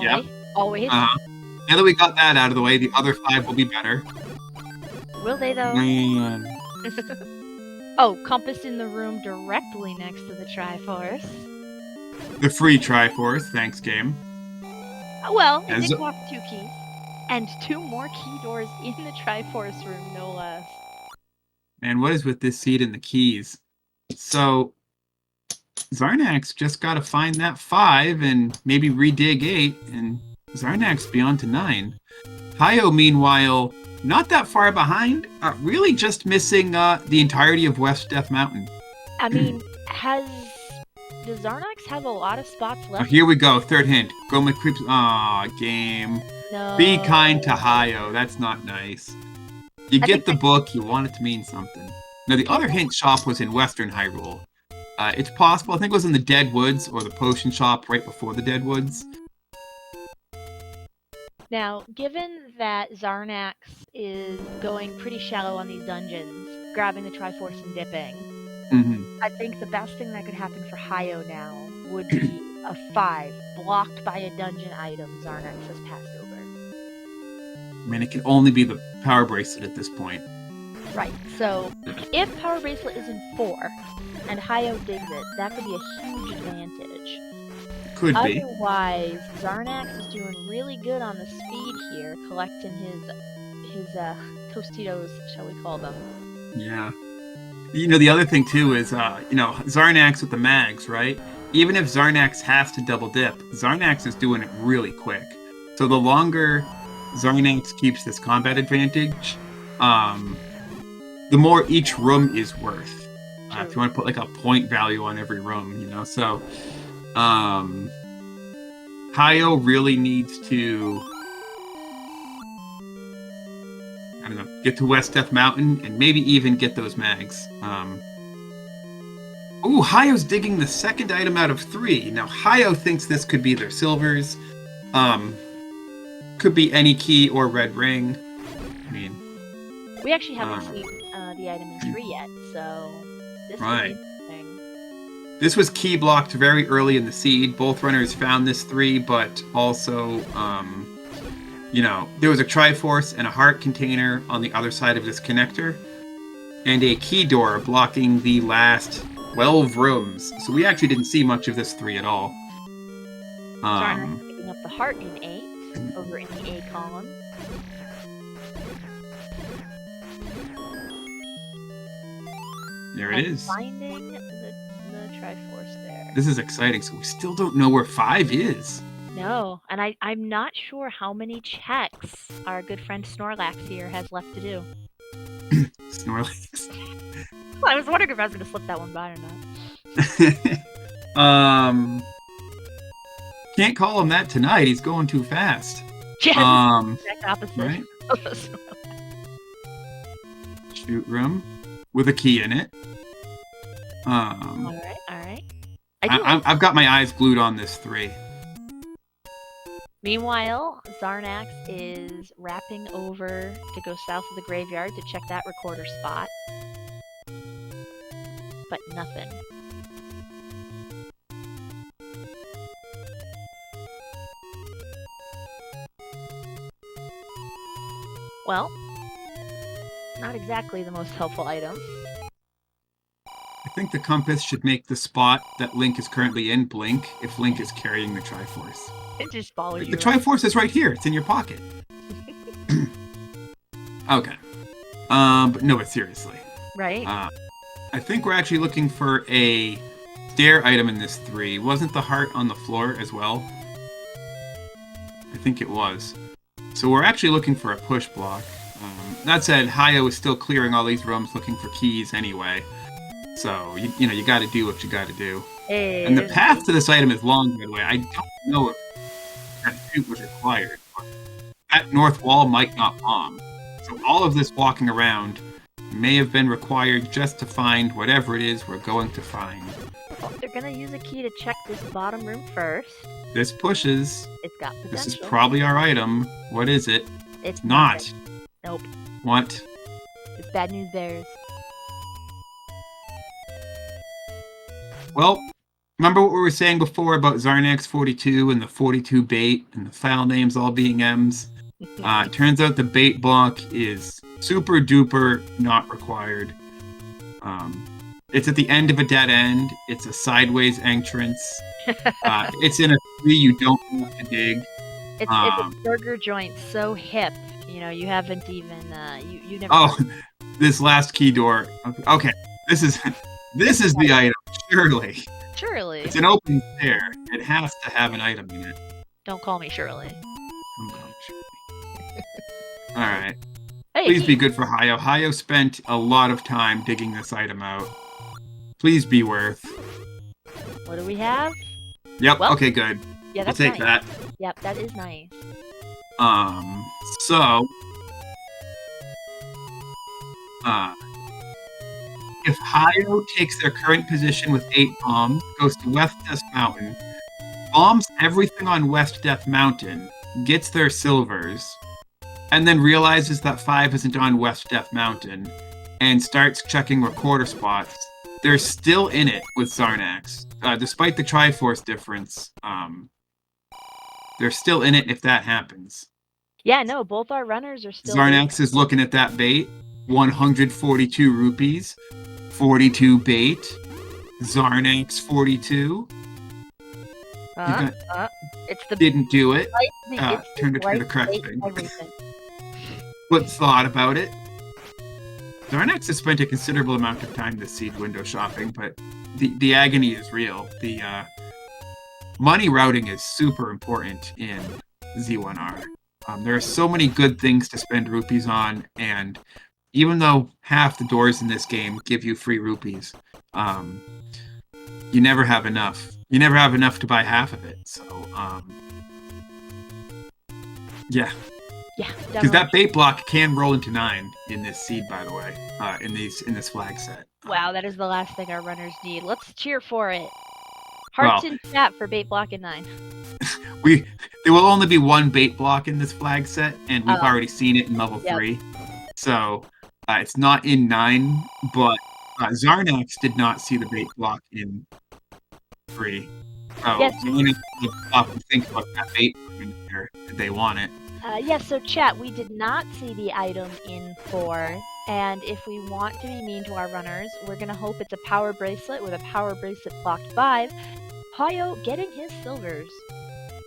Yep. Always. Now that we got that out of the way, the other 5 will be better. Will they, though? Man. Oh, compass in the room directly next to the Triforce. The free Triforce, thanks, game. Well, it did cost 2 keys. And 2 more key doors in the Triforce room, no less. Man, what is with this seed and the keys? So, Xarnax just got to find that 5 and maybe redig 8, and Xarnax be on to 9. Hyo, meanwhile, not that far behind, really just missing the entirety of West Death Mountain. I mean, does Xarnax have a lot of spots left? Here we go, third hint. Go my creeps. Aw, game. No. Be kind to Hyo. That's not nice. You get the book, you want it to mean something. Now, the other hint shop was in Western Hyrule. It's possible, I think it was in the Dead Woods, or the potion shop right before the Dead Woods. Now, given that Xarnax is going pretty shallow on these dungeons, grabbing the Triforce and dipping, I think the best thing that could happen for Hyo now would be a 5, blocked by a dungeon item Xarnax has passed over. I mean, it can only be the Power Bracelet at this point. Right, so if Power Bracelet is in 4, and Hyo digs it, that could be a huge advantage. Could be. Otherwise, Xarnax is doing really good on the speed here, collecting his Tostitos, shall we call them. Yeah. The other thing, too, is, Xarnax with the mags, right? Even if Xarnax has to double dip, Xarnax is doing it really quick. So the longer Xarnax keeps this combat advantage, the more each room is worth. If you want to put, a point value on every room, so... Hyo really needs to, get to West Death Mountain and maybe even get those mags. Ooh, Hyo's digging the second item out of 3. Now, Hyo thinks this could be their silvers. Could be any key or red ring. I mean... We actually haven't seen the item in 3 yet, so... This right. Could be interesting. This was key blocked very early in the seed. Both runners found this 3, but also, there was a Triforce and a heart container on the other side of this connector, and a key door blocking the last 12 rooms. So we actually didn't see much of this 3 at all. Picking up the heart in 8, over in the A column. There it is. Finding the Triforce there. This is exciting. So we still don't know where 5 is. No, and I'm not sure how many checks our good friend Snorlax here has left to do. Snorlax. Well, I was wondering if I was going to slip that one by or not. Can't call him that tonight. He's going too fast. Yeah, exact opposite. Right? Shoot room with a key in it. All right. I've got my eyes glued on this 3. Meanwhile, Xarnax is wrapping over to go south of the graveyard to check that recorder spot. But nothing. Well, not exactly the most helpful item. I think the compass should make the spot that Link is currently in blink if Link is carrying the Triforce. It just follows you. The Triforce is right here. It's in your pocket. Okay. But no, but seriously. Right. I think we're actually looking for a stair item in this 3. Wasn't the heart on the floor as well? I think it was. So we're actually looking for a push block. That said, Hyo is still clearing all these rooms looking for keys anyway. So, you got to do what you got to do. Hey, And the path to this item is long, by the way. I don't know if that shoot was required. But that north wall might not bomb. So all of this walking around may have been required just to find whatever it is we're going to find. well, they're gonna use a key to check this bottom room first. This pushes. It's got potential. This is probably our item. What is it? It's not. nothing. Nope. What? It's bad news bears. Well, remember what we were saying before about Xarnax42 and the 42 bait and the file names all being M's? It turns out the bait block is super duper not required. It's at the end of a dead end. It's a sideways entrance. It's in a tree you don't have to dig. It's a burger joint so hip. You haven't even you never. Oh, this last key door. Okay, this is the item. Surely. Shirley. It's an open stair. It has to have an item in it. Don't call me Shirley. All right. Hey, Please be good for Hyo. Hyo spent a lot of time digging this item out. Please be worth. What do we have? Yep. Well, okay. Good. Yeah, We'll that's take nice. that. Yep, that is nice. So. If Hyo takes their current position with 8 bombs, goes to West Death Mountain, bombs everything on West Death Mountain, gets their silvers, and then realizes that 5 isn't on West Death Mountain, and starts checking recorder spots, they're still in it with Xarnax. Despite the Triforce difference, they're still in it if that happens. Yeah, no, both our runners are still. Xarnax is looking at that bait. 142 rupees. 42 bait. Xarnax42. It's the Didn't do it. Turned it to white the correct bait thing. everything. What thought about it? Xarnax has spent a considerable amount of time this seed window shopping, but the agony is real. The money routing is super important in Z1R. There are so many good things to spend rupees on, and even though half the doors in this game give you free rupees, you never have enough. You never have enough to buy half of it. So, yeah. Yeah, Because that bait block can roll into 9 in this seed, by the way, in this flag set. Wow, that is the last thing our runners need. Let's cheer for it. Hearts in chat for bait block in 9. There will only be one bait block in this flag set, and we've already seen it in level 3. So it's not in 9, but Xarnax did not see the bait block in 3. So Yes. you need to stop and think about that bait in there if they want it. Yes, so chat, we did not see the item in 4, and if we want to be mean to our runners, we're going to hope it's a power bracelet with a power bracelet blocked 5. Hyo getting his silvers.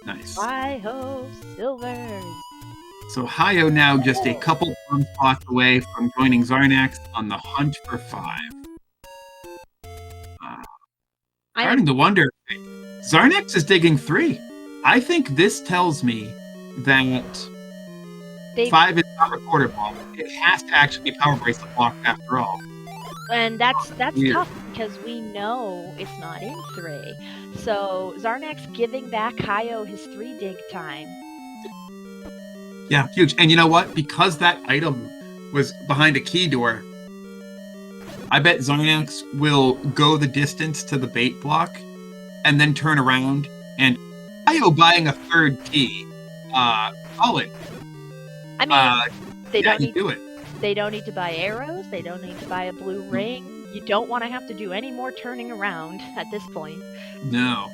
Nice. Hyo silvers. So Hyo now just a couple bomb spots away from joining Xarnax on the hunt for 5. Starting to wonder, Xarnax is digging 3. I think this tells me that 5 is not recorder block. It has to actually be power bracelet block after all. And that's Weird. tough because we know it's not in 3. So Xarnax giving back Hyo his 3 dig time. Yeah, huge. And you know what? Because that item was behind a key door, I bet Xarnax will go the distance to the bait block and then turn around and Hyo buying a 3rd key. Solid. I mean, they don't need do it. They don't need to buy arrows. They don't need to buy a blue ring. You don't want to have to do any more turning around at this point. No.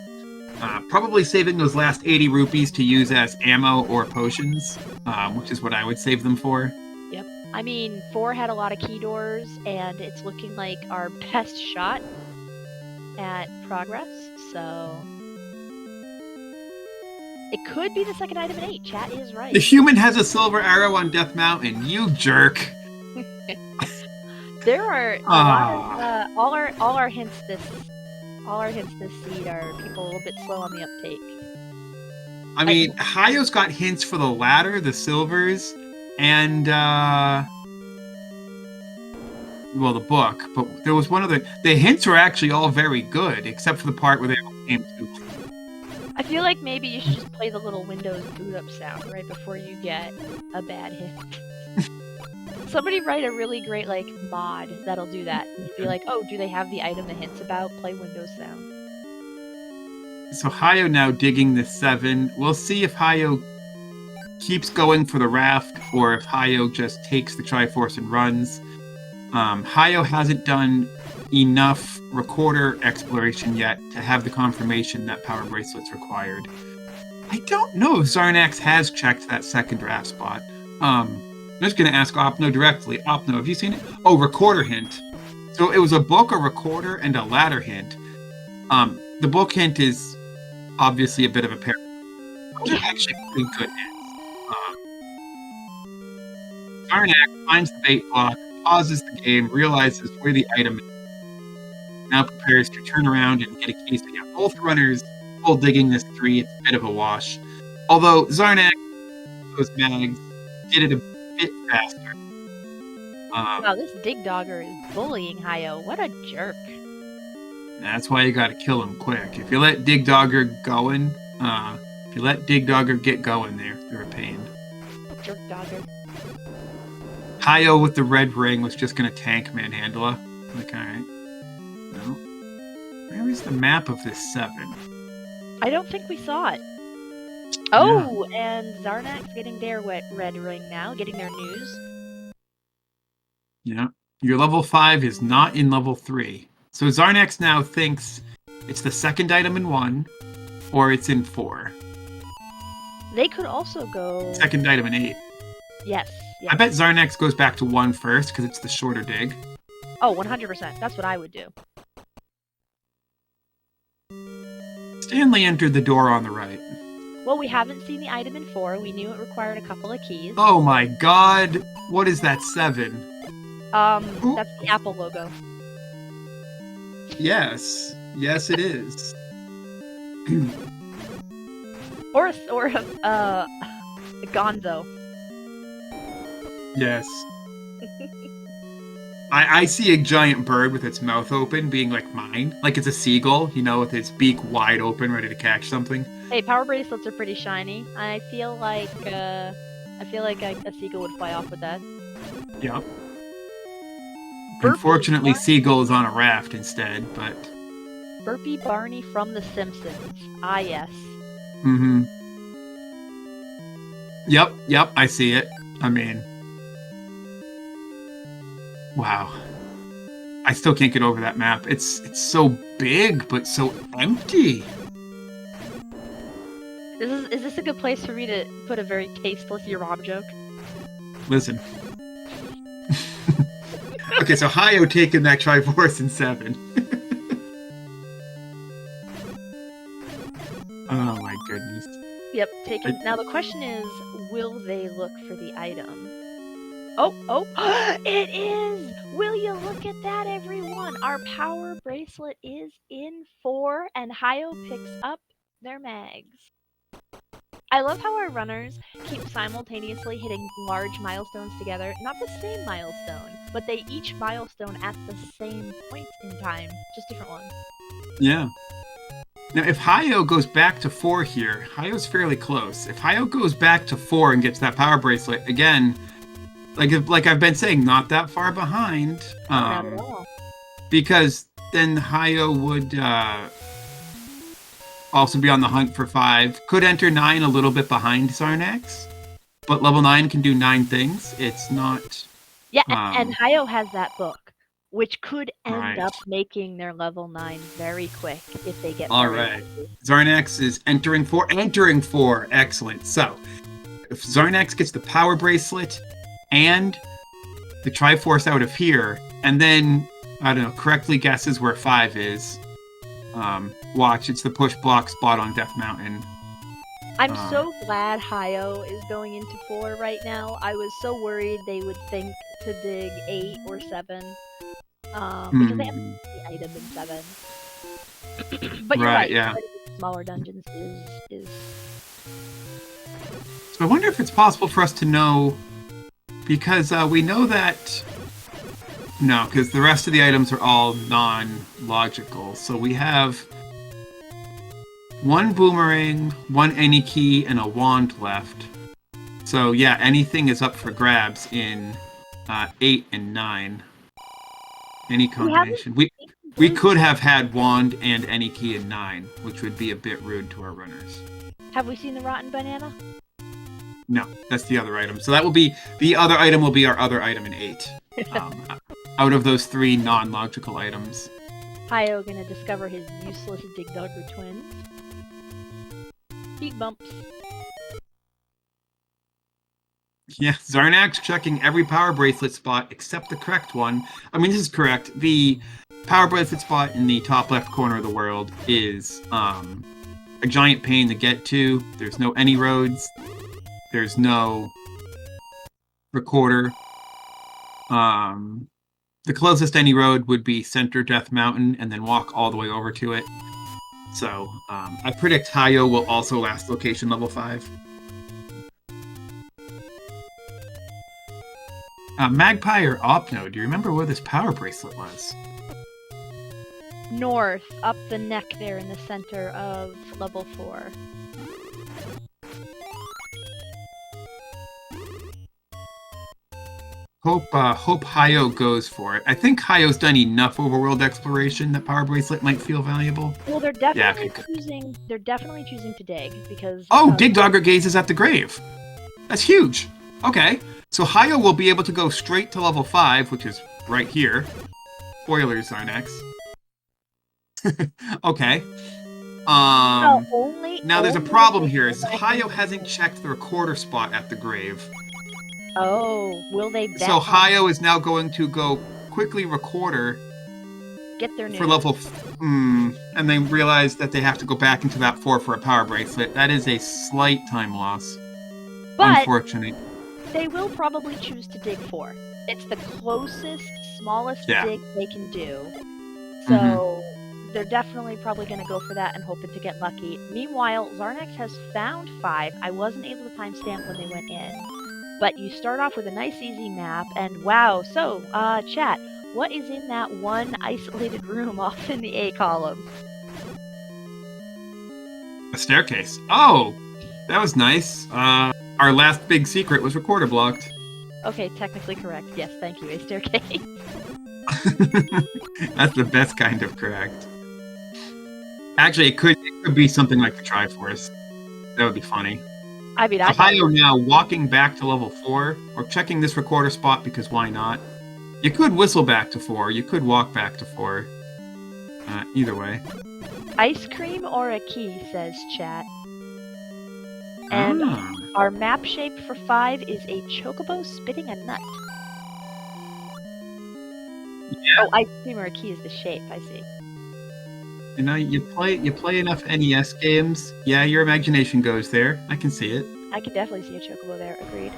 Probably saving those last 80 rupees to use as ammo or potions, which is what I would save them for. Yep. I mean, 4 had a lot of key doors, and it's looking like our best shot at progress, so... It could be the second item in 8. Chat is right. The human has a silver arrow on Death Mountain. You jerk. There are a lot of all our hints this seed are people a little bit slow on the uptake. I mean, Hyo's got hints for the ladder, the silvers, and well, the book. But there was one other. The hints were actually all very good, except for the part where they all came to. I feel like maybe you should just play the little Windows boot up sound right before you get a bad hint. Somebody write a really great like mod that'll do that. And be like, oh, do they have the item the hint's about? Play Windows sound. So Hyo now digging the 7. We'll see if Hyo keeps going for the raft or if Hyo just takes the Triforce and runs. Hyo hasn't done enough recorder exploration yet to have the confirmation that power bracelet's required. I don't know if Xarnax has checked that second draft spot. I'm just going to ask Opno directly. Opno, have you seen it? Oh, recorder hint. So it was a book, a recorder, and a ladder hint. The book hint is obviously a bit of a pair. Those are actually pretty good hints. Xarnax finds the bait block, pauses the game, realizes where the item is, now prepares to turn around and get a case. Yeah, both runners full digging this 3. It's a bit of a wash. Although Xarnax, those mags, did it a bit faster. Wow, this Dig Dogger is bullying Hyo. What a jerk. That's why you gotta kill him quick. If you let Dig Dogger going, if you let Dig Dogger get going, they're a pain. Jerk Dogger. Hyo with the red ring was just gonna tank Manhandla. Like, alright. No. Where is the map of this 7? I don't think we saw it. Oh, yeah. And Xarnax getting their red ring now, getting their news. Yeah. Your level 5 is not in level 3. So Xarnax now thinks it's the second item in 1, or it's in 4. They could also go... Second item in 8. Yes. I bet Xarnax goes back to 1 first, because it's the shorter dig. Oh, 100%. That's what I would do. Stanley entered the door on the right. Well, we haven't seen the item in 4. We knew it required a couple of keys. Oh my god! What is that 7? That's the Apple logo. Yes. Yes, it is. or Gonzo. Yes. I see a giant bird with its mouth open being like mine. Like it's a seagull, you know, with its beak wide open, ready to catch something. Hey, power bracelets are pretty shiny. I feel like a seagull would fly off with that. Yep. Burpee Unfortunately, Barney? Seagull is on a raft instead, but... Burpee Barney from The Simpsons. Ah, yes. Mm-hmm. Yep, I see it. I mean... Wow. I still can't get over that map. It's so big, but so empty. Is this a good place for me to put a very tasteless your mom joke? Listen. Okay, so Hyo taking that Triforce in 7. Oh my goodness. Yep, taken. Now the question is, will they look for the item? Oh, it is! Will you look at that, everyone? Our power bracelet is in 4, and Hyo picks up their mags. I love how our runners keep simultaneously hitting large milestones together. Not the same milestone, but they each milestone at the same point in time. Just different ones. Yeah. Now, if Hyo goes back to 4 here, Hyo's fairly close. If Hyo goes back to 4 and gets that power bracelet, again, like I've been saying, not that far behind. Not at all. Because then Hyo would also be on the hunt for 5. Could enter 9 a little bit behind Xarnax, but level 9 can do 9 things. It's not... Yeah, and Hyo has that book, which could end Right. up making their level 9 very quick if they get All very right. lucky. Xarnax is entering 4. Entering 4. Excellent. So, if Xarnax gets the power bracelet and the Triforce out of here, and then, I don't know, correctly guesses where 5 is, watch, it's the push block spot on Death Mountain. I'm so glad Hyo is going into 4 right now. I was so worried they would think to dig 8 or 7. Because they have the item in 7. But you're right. Yeah. Smaller dungeons is. So I wonder if it's possible for us to know, because we know that. No, because the rest of the items are all non-logical. So we have 1 boomerang, 1 any key, and a wand left. So yeah, anything is up for grabs in 8 and 9. Any combination. We could have had wand and any key in 9, which would be a bit rude to our runners. Have we seen the rotten banana? No, that's the other item. So that will be the other item. Will be our other item in 8. Out of those 3 non-logical items. Hyo gonna discover his useless Dig Dogger twins. Speed bumps. Yeah, Xarnax checking every power bracelet spot except the correct one. I mean, this is correct. The power bracelet spot in the top left corner of the world is a giant pain to get to. There's no any roads. There's no recorder. The closest any road would be Center Death Mountain and then walk all the way over to it. So I predict Hyo will also last location level 5. Magpie or Opno, do you remember where this power bracelet was? North, up the neck there in the center of level 4. Hope Hyo goes for it. I think Hyo's done enough overworld exploration that power bracelet might feel valuable. Well, they're definitely choosing. They're definitely choosing to dig because. Oh, Dig Dogger gazes at the grave. That's huge. Okay, so Hyo will be able to go straight to level 5, which is right here. Spoilers, Xarnax. Okay. Now there's a problem here. Is Hyo hasn't checked the recorder spot at the grave. Oh, will they bet So Hyo is now going to go quickly recorder. Get their news. For level... and they realize that they have to go back into that 4 for a power bracelet. That is a slight time loss. But unfortunate. They will probably choose to dig 4. It's the closest, smallest dig they can do. So they're definitely probably going to go for that and hoping to get lucky. Meanwhile, Xarnax has found 5. I wasn't able to timestamp when they went in. But you start off with a nice easy map, and wow, so, chat, what is in that one isolated room off in the A column? A staircase. Oh, that was nice. Our last big secret was recorder blocked. Okay, technically correct. Yes, thank you, a staircase. That's the best kind of correct. Actually, it could be something like the Triforce. That would be funny. I mean, Hyo now walking back to level 4, or checking this recorder spot because why not? You could whistle back to 4, you could walk back to 4. Either way. Ice cream or a key, says chat. And our map shape for 5 is a chocobo spitting a nut. Yeah. Oh, ice cream or a key is the shape, I see. You know, you play enough NES games, yeah, your imagination goes there. I can see it. I can definitely see a chocobo there, agreed.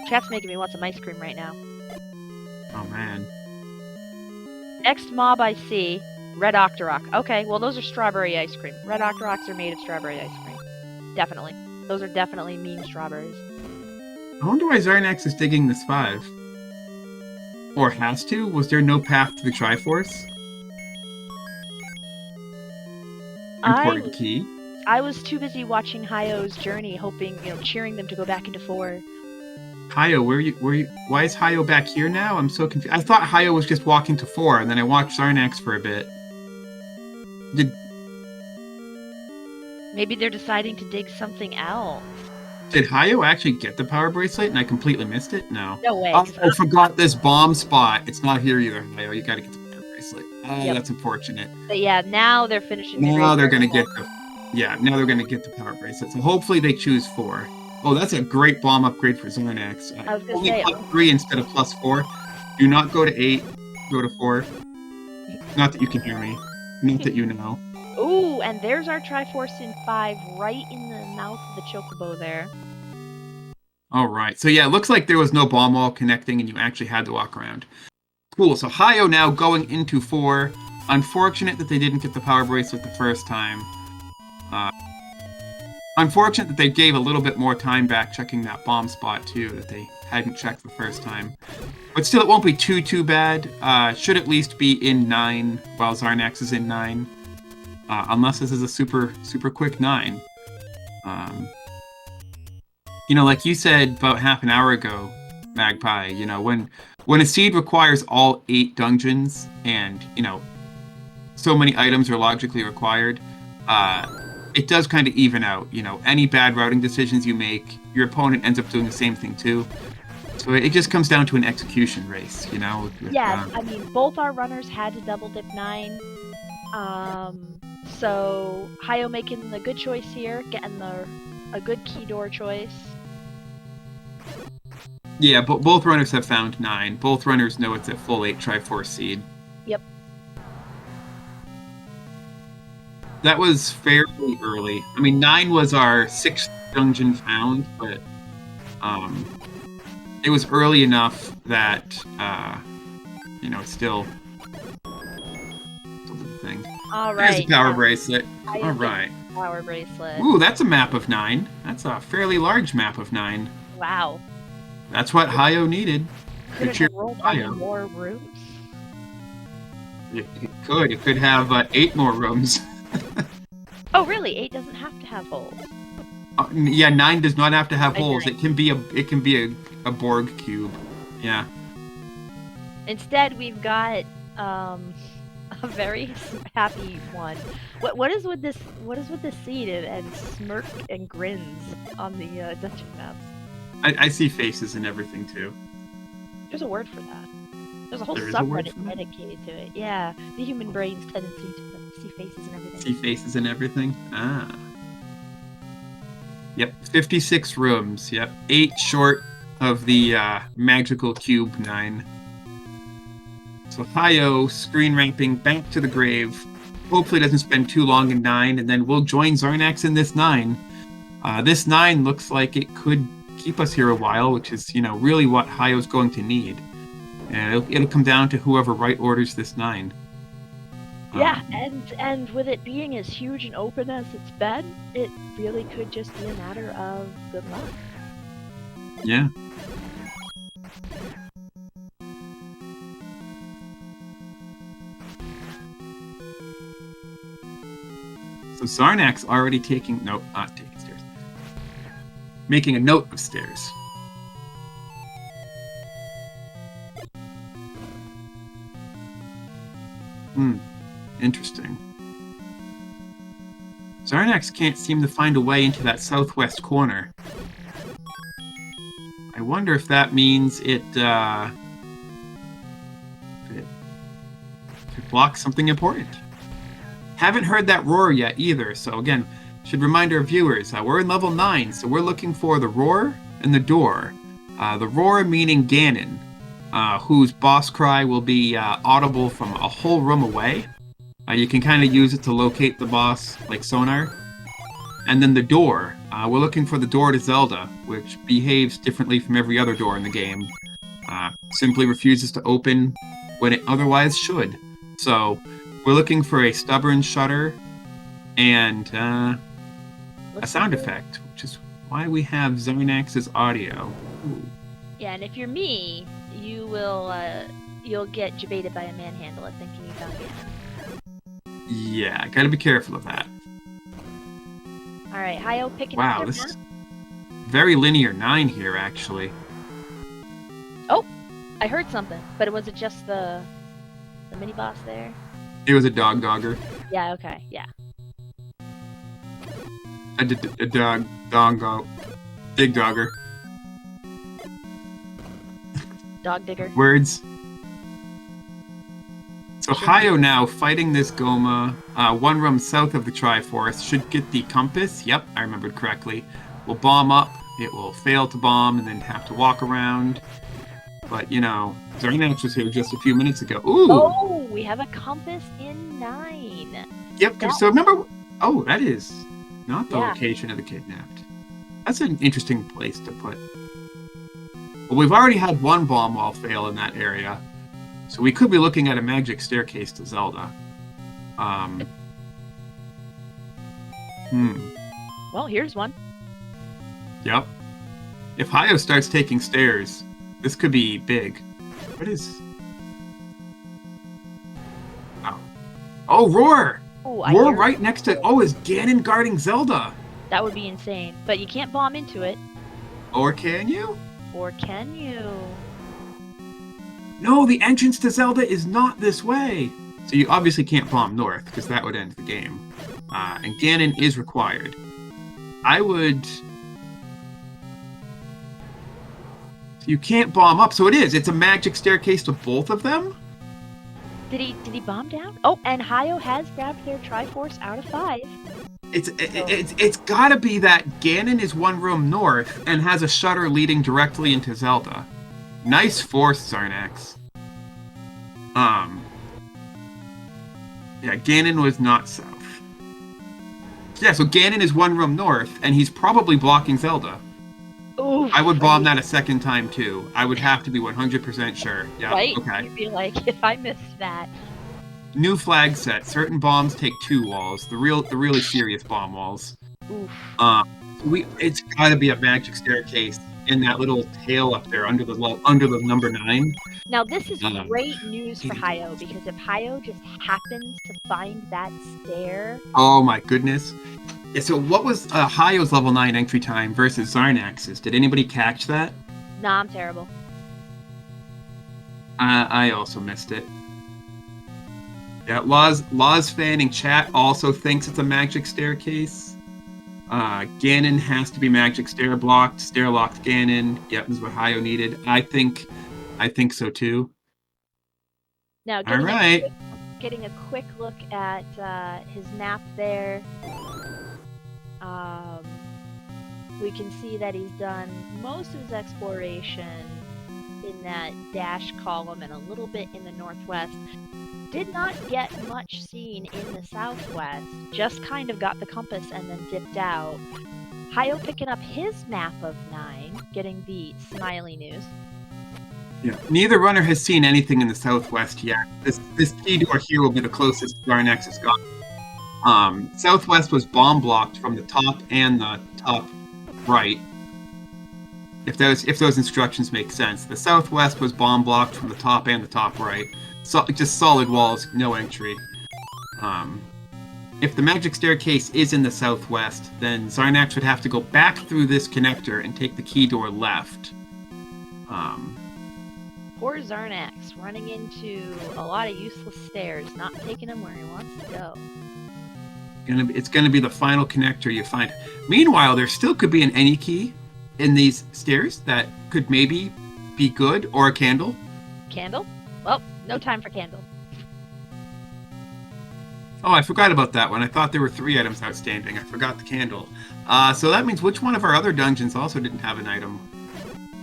Chat's making me want some ice cream right now. Oh, man. Next mob I see, Red Octorok. Okay, well those are strawberry ice cream. Red Octoroks are made of strawberry ice cream. Definitely. Those are definitely mean strawberries. I wonder why Xarnax is digging this 5. Or has to? Was there no path to the Triforce? Important key. I was too busy watching Hyo's journey, hoping, cheering them to go back into 4. Hyo, why is Hyo back here now? I'm so confused. I thought Hyo was just walking to 4, and then I watched Xarnax for a bit. Maybe they're deciding to dig something else. Did Hyo actually get the power bracelet and I completely missed it? No. No way. Oh, I forgot this bomb spot. It's not here either, Hyo. You gotta get the power bracelet. That's unfortunate. But yeah, now they're finishing now they're gonna get now they're gonna get the power bracelet. So hopefully they choose 4. Oh, that's a great bomb upgrade for Xarnax. I was gonna only say, +3 instead of +4. Do not go to 8, go to 4. Not that you can hear me. Not that you know. Ooh, and there's our Triforce in 5, right in the mouth of the chocobo there. All right. So yeah, it looks like there was no bomb wall connecting, and you actually had to walk around. Cool. So Hyo now going into 4. Unfortunate that they didn't get the power bracelet the first time. Unfortunate that they gave a little bit more time back checking that bomb spot too, that they hadn't checked the first time. But still, it won't be too bad. Should at least be in 9 while Xarnax is in 9. Unless this is a super quick 9. Like you said about half an hour ago, Magpie, when a seed requires all 8 dungeons and, so many items are logically required, it does kind of even out. Any bad routing decisions you make, your opponent ends up doing the same thing too. So it just comes down to an execution race, Yes, I mean, both our runners had to double dip 9. So Hyo making the good choice here, getting a good key door choice. Yeah, but both runners have found 9. Both runners know it's a full 8 Triforce seed. Yep. That was fairly early. I mean, 9 was our 6th dungeon found, but it was early enough that it's still the thing. All right. There's a power bracelet. All right. Power bracelet. Ooh, that's a map of 9. That's a fairly large map of 9. Wow. That's what Hyo needed. Could it have rolled any more rooms? It could. It could have 8 more rooms. Oh, really? 8 doesn't have to have holes. Yeah, 9 does not have to have holes. Agree. It can be a Borg cube. Yeah. Instead, we've got a very happy one. What is with this? What is with this seed and smirk and grins on the dungeon maps? I see faces and everything too. There's a word for that. There's a whole There is a word subreddit for that? dedicated to it. Yeah, the human brain's tendency to see faces and everything. See faces and everything? Ah. Yep, 56 rooms. Yep, 8 short of the magical cube 9. So Hyo screen ramping back to the grave. Hopefully doesn't spend too long in 9, and then we'll join Xarnax in this 9. This 9 looks like it could keep us here a while, which is, really what Hyo's going to need. And it'll come down to whoever right orders this 9. Yeah, and with it being as huge and open as it's been, it really could just be a matter of good luck. Yeah. So Xarnax already not taking stairs. Making a note of stairs. Interesting. Xarnax can't seem to find a way into that southwest corner. I wonder if that means it blocks something important. Haven't heard that roar yet either, so again, should remind our viewers, we're in level 9, so we're looking for the roar and the door. The roar meaning Ganon, whose boss cry will be audible from a whole room away. You can kind of use it to locate the boss, like sonar. And then the door. We're looking for the door to Zelda, which behaves differently from every other door in the game. Simply refuses to open when it otherwise should. So, we're looking for a stubborn shutter and a sound effect, which is why we have Xarnax's audio. Ooh. Yeah, and if you're me, you will you'll get jebaited by a manhandle at thinking you found Ganon. Yeah, gotta be careful of that. Alright, Hyo picking Wow, up this their is very linear 9 here, actually. Oh! I heard something, but was it just the mini boss there? It was a dogger. Yeah, okay, yeah. A doggo. Big dogger. Dog digger. Words. So Hyo now fighting this Goma, 1 room south of the Triforce, should get the compass. Yep, I remembered correctly. Will bomb up, it will fail to bomb, and then have to walk around. But, Xarnax was here just a few minutes ago. Ooh! Oh, we have a compass in 9. Yep, so remember... Oh, that is not the Yeah. location of the kidnapped. That's an interesting place to put But we've already had one bomb wall fail in that area. So we could be looking at a magic staircase to Zelda. Well, here's one. Yep. If Hyo starts taking stairs, this could be big. What is... Oh, Roar! Oh, Roar right next to... Oh, is Ganon guarding Zelda? That would be insane. But you can't bomb into it. Or can you? Or can you? No, the entrance to Zelda is not this way. So you obviously can't bomb north, because that would end the game. And Ganon is required. I would... You can't bomb up, so it is. It's a magic staircase to both of them? Did he bomb down? Oh, and Hyo has grabbed their Triforce out of 5. It's gotta be that Ganon is one room north and has a shutter leading directly into Zelda. Nice force, Xarnax. Yeah, Ganon was not south. Yeah, so Ganon is one room north, and he's probably blocking Zelda. Ooh, I would bomb that a second time, too. I would have to be 100% sure. Yeah, right? Okay. You'd be like, if I missed that. New flag set. Certain bombs take 2 walls. The really serious bomb walls. Oof. It's gotta be a magic staircase in that little tail up there under the number 9. Now this is great news for Hyo, because if Hyo just happens to find that stair... Oh my goodness. Yeah, so what was Hyo's level 9 entry time versus Xarnax's? Did anybody catch that? Nah, I'm terrible. I also missed it. Yeah, Laws fan in chat also thinks it's a magic staircase. Ganon has to be magic stair blocked. Stair locked Ganon. Yep, this is what Hyo needed. I think so too. Now, getting a quick look at his map there. We can see that he's done most of his exploration in that dash column and a little bit in the northwest. Did not get much seen in the southwest, just kind of got the compass and then dipped out. Hyo picking up his map of 9, getting the smiley news. Yeah. Neither runner has seen anything in the southwest yet. This key door here will be the closest Xarnax has got. Southwest was bomb blocked from the top and the top right. If those instructions make sense. The southwest was bomb blocked from the top and the top right. So just solid walls, no entry. If the magic staircase is in the southwest, then Xarnax would have to go back through this connector and take the key door left. Poor Xarnax running into a lot of useless stairs, not taking him where he wants to go. It's gonna be the final connector you find. Meanwhile, there still could be an any key in these stairs that could maybe be good, or a candle. Candle? Well, no time for candle. Oh, I forgot about that one. I thought there were 3 items outstanding. I forgot the candle. So that means which one of our other dungeons also didn't have an item?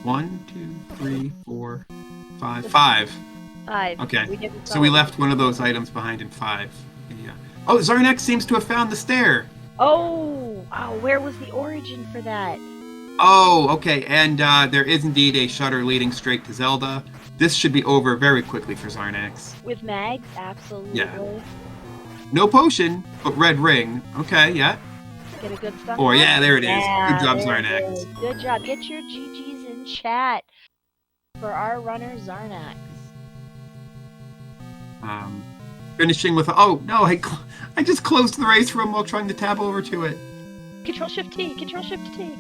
1, 2, 3, 4, 5. 5. 5. Okay. So we left one of those items behind in 5. Yeah. Oh, Xarnax seems to have found the stair. Oh, where was the origin for that? Oh, okay. And there is indeed a shutter leading straight to Zelda. This should be over very quickly for Xarnax. With mags, absolutely. Yeah. No potion, but red ring. Okay, yeah. Get a good stun. Oh, yeah, there it is. Yeah, good job, Xarnax. Good job. Get your GGs in chat for our runner, Xarnax. Finishing with... Oh, no, I just closed the race room while trying to tab over to it. Control-Shift-T. Control-Shift-T.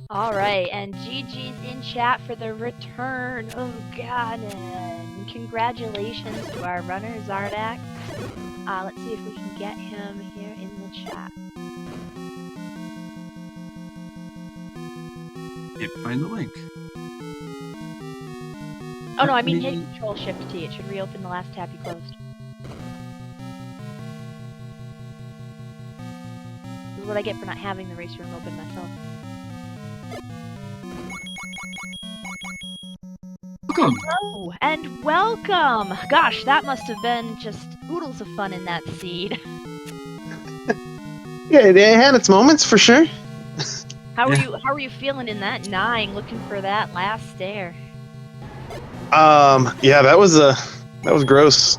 Alright, and GG's in chat for the return of Ganon. Congratulations to our runner, Xarnax. Let's see if we can get him here in the chat. Can't find the link. Oh no, I mean hit Control-Shift-T. It should reopen the last tab you closed. This is what I get for not having the race room open myself. Welcome! Hello, and welcome! Gosh, that must have been just oodles of fun in that seed. Yeah, it had its moments for sure. How are Yeah. you? How are you feeling in that 9, looking for that last stair? Yeah, that was gross.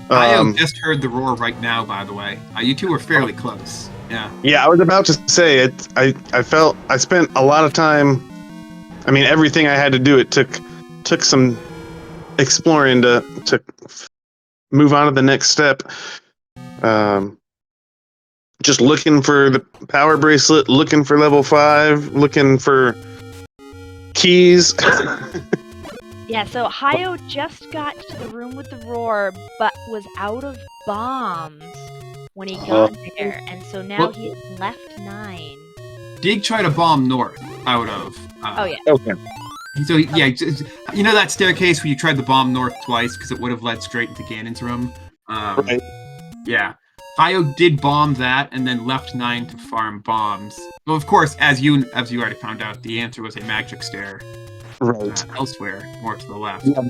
Io just heard the roar right now, by the way. You two were fairly close. Yeah. Yeah, I was about to say it. I felt I spent a lot of time. I mean, everything I had to do, it took some exploring to move on to the next step. Just looking for the power bracelet, looking for level 5, looking for keys. Yeah, so Hyo just got to the room with the roar, but was out of bombs when he got there, and so now he has left 9. Dig tried to bomb north out of. Oh yeah. Okay. So yeah, you know that staircase where you tried to bomb north twice because it would have led straight into Ganon's room. Right. Yeah. Hyo did bomb that and then left 9 to farm bombs. Well, of course, as you already found out, the answer was a magic stair. Right. Elsewhere, more to the left. Yeah,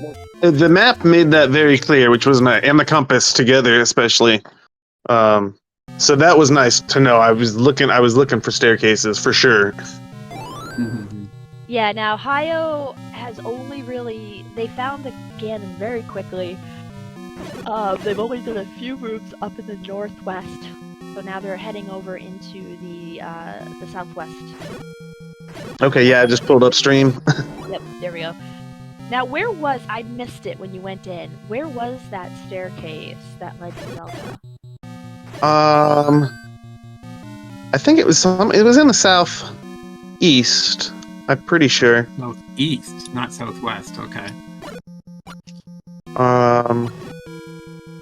the map made that very clear, which was nice, and the compass together, especially. So that was nice to know. I was looking for staircases for sure. Mm-hmm. Yeah, now Hyo has only really... They found the Ganon very quickly. They've only done a few rooms up in the northwest. So now they're heading over into the southwest. Okay, yeah, I just pulled upstream. Yep, there we go. Now, where was... I missed it when you went in. Where was that staircase that led to Zelda? I think it was in the southeast. I'm pretty sure. Southeast, not southwest. Okay.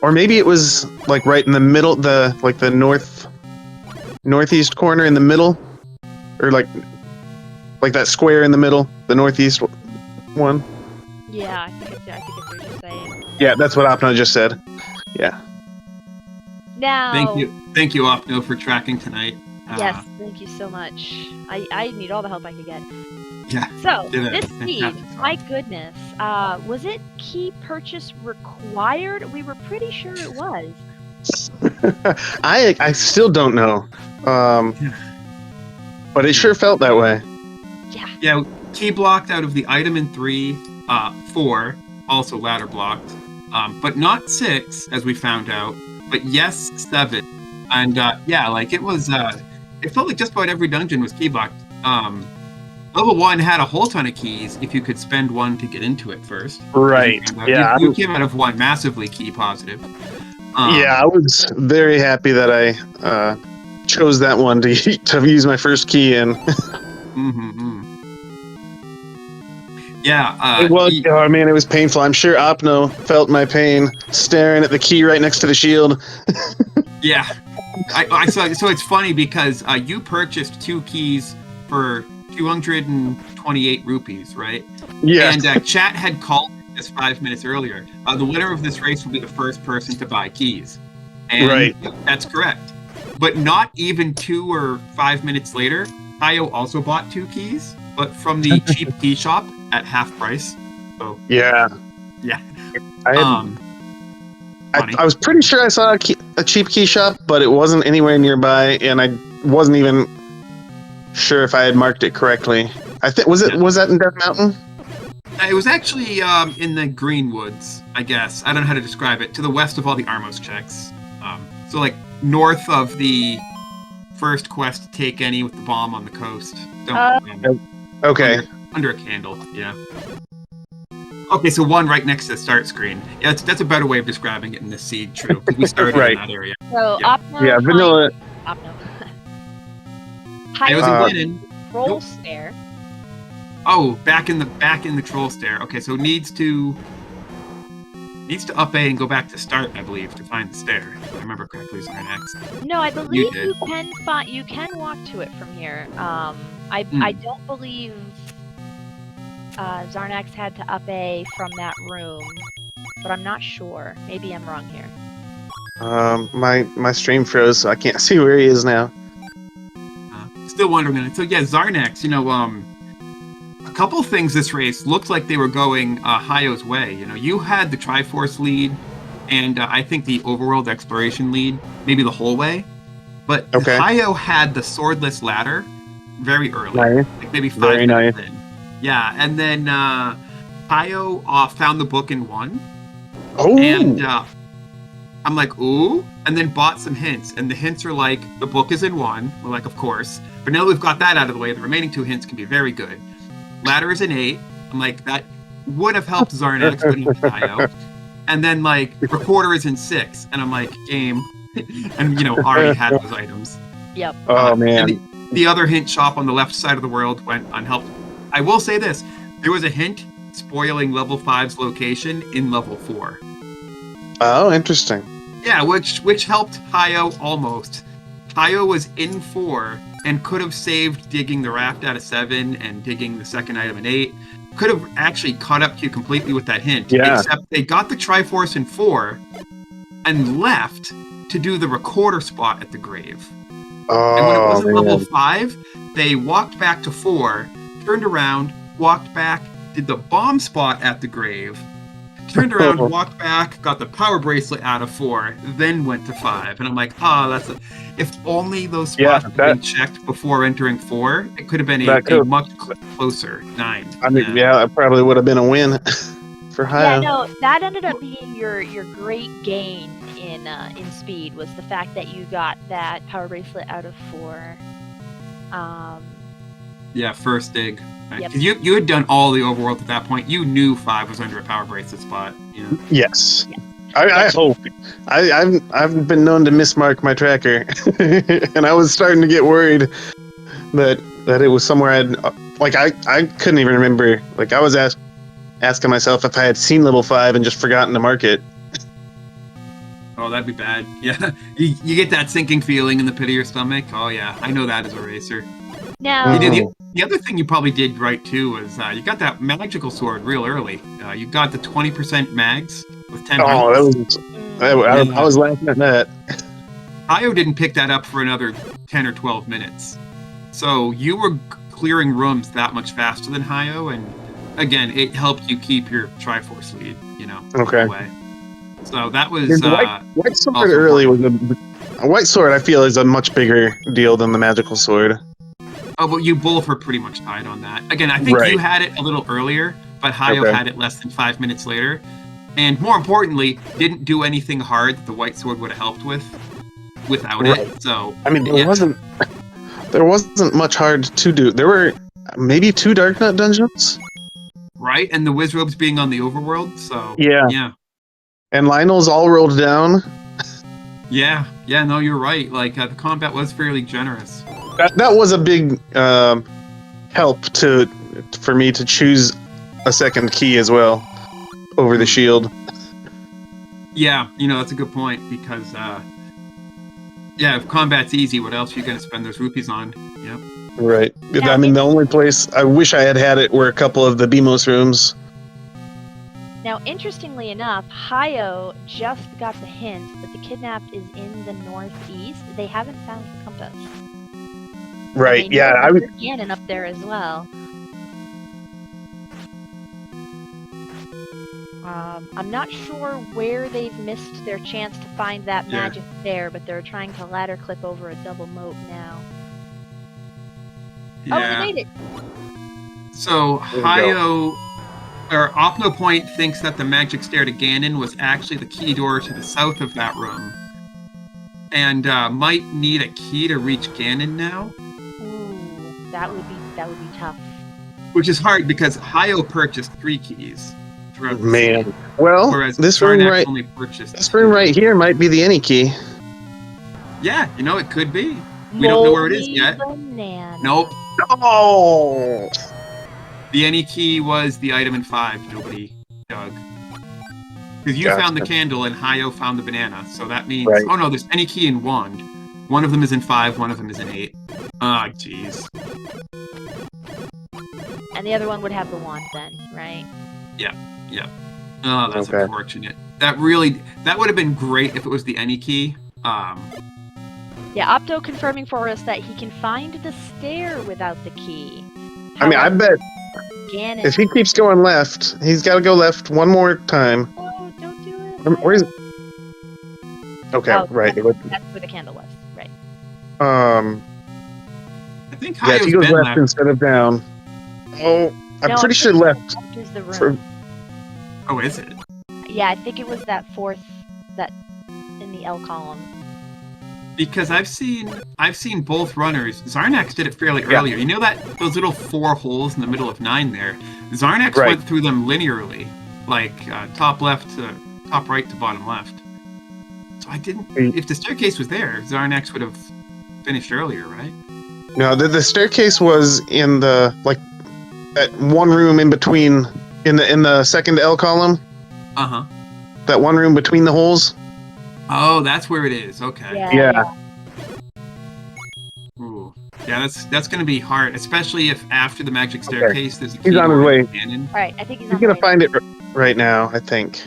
Or maybe it was like right in the middle, the northeast corner in the middle, or like that square in the middle, the northeast one. Yeah, I think it's what you're saying. Yeah, that's what Opno just said. Yeah. Now... Thank you, Opno, for tracking tonight. Yes, thank you so much. I need all the help I could get. Yeah. So, this seed, my goodness, was it key purchase required? We were pretty sure it was. I still don't know. But it sure felt that way. Yeah. Yeah, key blocked out of the item in 3, 4, also ladder blocked, but not 6, as we found out, but yes, 7. And yeah, like it was, it felt like just about every dungeon was key blocked. Level 1 had a whole ton of keys if you could spend 1 to get into it first. Right. Yeah. You came out of 1 massively key positive. Yeah, I was very happy that I chose that one to use my first key in. Yeah. It was. I mean, it was painful. I'm sure Opno felt my pain staring at the key right next to the shield. Yeah. I saw. So it's funny because you purchased 2 keys for 228 rupees, right? Yeah. And chat had called just 5 minutes earlier. The winner of this race will be the first person to buy keys. And right. That's correct. But not even 2 or 5 minutes later, Hyo also bought 2 keys, but from the cheap key shop at half price. So yeah. I was pretty sure I saw a cheap key shop, but it wasn't anywhere nearby, and I wasn't even sure if I had marked it correctly. I think was that in Death Mountain? It was actually in the Greenwoods, I guess. I don't know how to describe it. To the west of all the Armos checks. So like north of the first quest to take any with the bomb on the coast. Okay. Under a candle, yeah. Okay, so 1 right next to the start screen. Yeah, that's a better way of describing it in this seed, true. Because we started right. in that area. So yeah. Opno, vanilla. Opno. I wasn't winning. Troll stair. Oh, back in the troll stair. Okay, so needs to up A and go back to start, I believe, to find the stair. If I remember correctly, Xarnax. No, I believe you can walk to it from here. I don't believe Xarnax had to up A from that room, but I'm not sure. Maybe I'm wrong here. My stream froze, so I can't see where he is now. Still wondering. So yeah, Xarnax, a couple things this race looked like they were going Hyo's way. You had the Triforce lead, and I think the overworld exploration lead, maybe the whole way. But Hyo had the swordless ladder, very early, Nice. like maybe 5 Very minutes nice. in. Yeah, and then Hyo found the book and won, Oh, and I'm like, ooh, and then bought some hints, and the hints are like, the book is in 1. We're like, of course, but now that we've got that out of the way, the remaining 2 hints can be very good. Ladder is in 8. I'm like, that would have helped Xarnax, but even Hyo. And then like recorder is in 6, and I'm like, game, and already had those items. Yep. oh man. And the other hint shop on the left side of the world went unhelped. I will say this: there was a hint spoiling level 5's location in level 4. Oh, interesting. Yeah, which helped Hyo almost. Hyo was in 4 and could have saved digging the raft out of 7 and digging the second item in 8. Could have actually caught up to you completely with that hint. Yeah. Except they got the Triforce in 4 and left to do the recorder spot at the grave. And when it Oh was level man. 5, they walked back to 4, turned around, walked back, did the bomb spot at the grave, turned around, walked back, got the power bracelet out of 4, then went to 5. And I'm like, if only those spots had been checked before entering 4, it could have been a much closer 9. I mean, yeah, it probably would have been a win for Hyo. Yeah, no, that ended up being your great gain in speed, was the fact that you got that power bracelet out of 4. Yeah, first dig. Right? Yep. 'Cause you had done all the overworld at that point. You knew 5 was under a power bracelet spot. Yes. I hope. I've been known to mismark my tracker, and I was starting to get worried that it was somewhere I couldn't even remember. Like I was asking myself if I had seen level 5 and just forgotten to mark it. Oh, that'd be bad. Yeah, you get that sinking feeling in the pit of your stomach. Oh yeah, I know that as a racer. Now, The other thing you probably did right too was you got that magical sword real early. You got the 20% mags with 10 hearts. I was laughing at that. Hyo didn't pick that up for another 10 or 12 minutes. So you were clearing rooms that much faster than Hyo, and again, it helped you keep your Triforce lead, Okay. away. So that was White sword early was a white sword. I feel is a much bigger deal than the magical sword. Oh, but you both were pretty much tied on that. Again, I think you had it a little earlier, but Hyo had it less than 5 minutes later. And more importantly, didn't do anything hard that the white sword would have helped without it. So I mean, there wasn't much hard to do. There were maybe 2 Dark Nut dungeons. Right, and the Wizrobes being on the overworld, so yeah. And Lionel's all rolled down. Yeah, no, you're right. Like the combat was fairly generous. That was a big help for me to choose a second key as well over the shield. Yeah, that's a good point because if combat's easy, what else are you going to spend those rupees on? Yep. Right. I mean, the only place I wish I had it were a couple of the BMOS rooms. Now, interestingly enough, Hyo just got the hint that the kidnapped is in the northeast. They haven't found the compass. Right. Yeah. I was Ganon up there as well. I'm not sure where they've missed their chance to find that magic there, but they're trying to ladder clip over a double moat now. Yeah. Oh, they made it. So Hyo or Opno Point thinks that the magic stair to Ganon was actually the key door to the south of that room, and might need a key to reach Ganon now. Ooh, that would be tough. Which is hard because Hyo purchased 3 keys throughout the Man. city, Well, whereas this room Xarnax only purchased this room right here might be the any key. Yeah, it could be. We don't know where it is yet. Banana. Nope. Oh. The any key was the item in 5. Nobody dug. Because you found the candle and Hyo found the banana. So that means... Right. Oh no, there's any key in wand. One of them is in 5, one of them is in 8. Ah, jeez. And the other one would have the wand then, right? Yeah. Oh, that's unfortunate. That would have been great if it was the any key. Yeah, Opto confirming for us that he can find the stair without the key. I mean, I bet Ganon... if he keeps going left, he's got to go left one more time. Oh, don't do it. Where is it? Okay, right. That's where the candle was, right. I think Yeah, if Hyo's he goes been left left. instead of down. Oh, I'm No, pretty sure left. Is the room. For, Oh, is it? Yeah, I think it was that fourth that in the L column. Because I've seen both runners. Xarnax did it fairly earlier. You know those little 4 holes in the middle of 9 there? Xarnax Right. went through them linearly, like top right to bottom left. So I didn't. If the staircase was there, Xarnax would have finished earlier, right? no, the staircase was in the that one room in between in the second L column. Uh-huh. That one room between the holes. Oh, that's where it is. Okay. Yeah. Ooh. Yeah, that's gonna be hard, especially if after the magic staircase there's a key He's on his door way. in the canyon. All right, I think he's He's on gonna the way. find it right now, I think.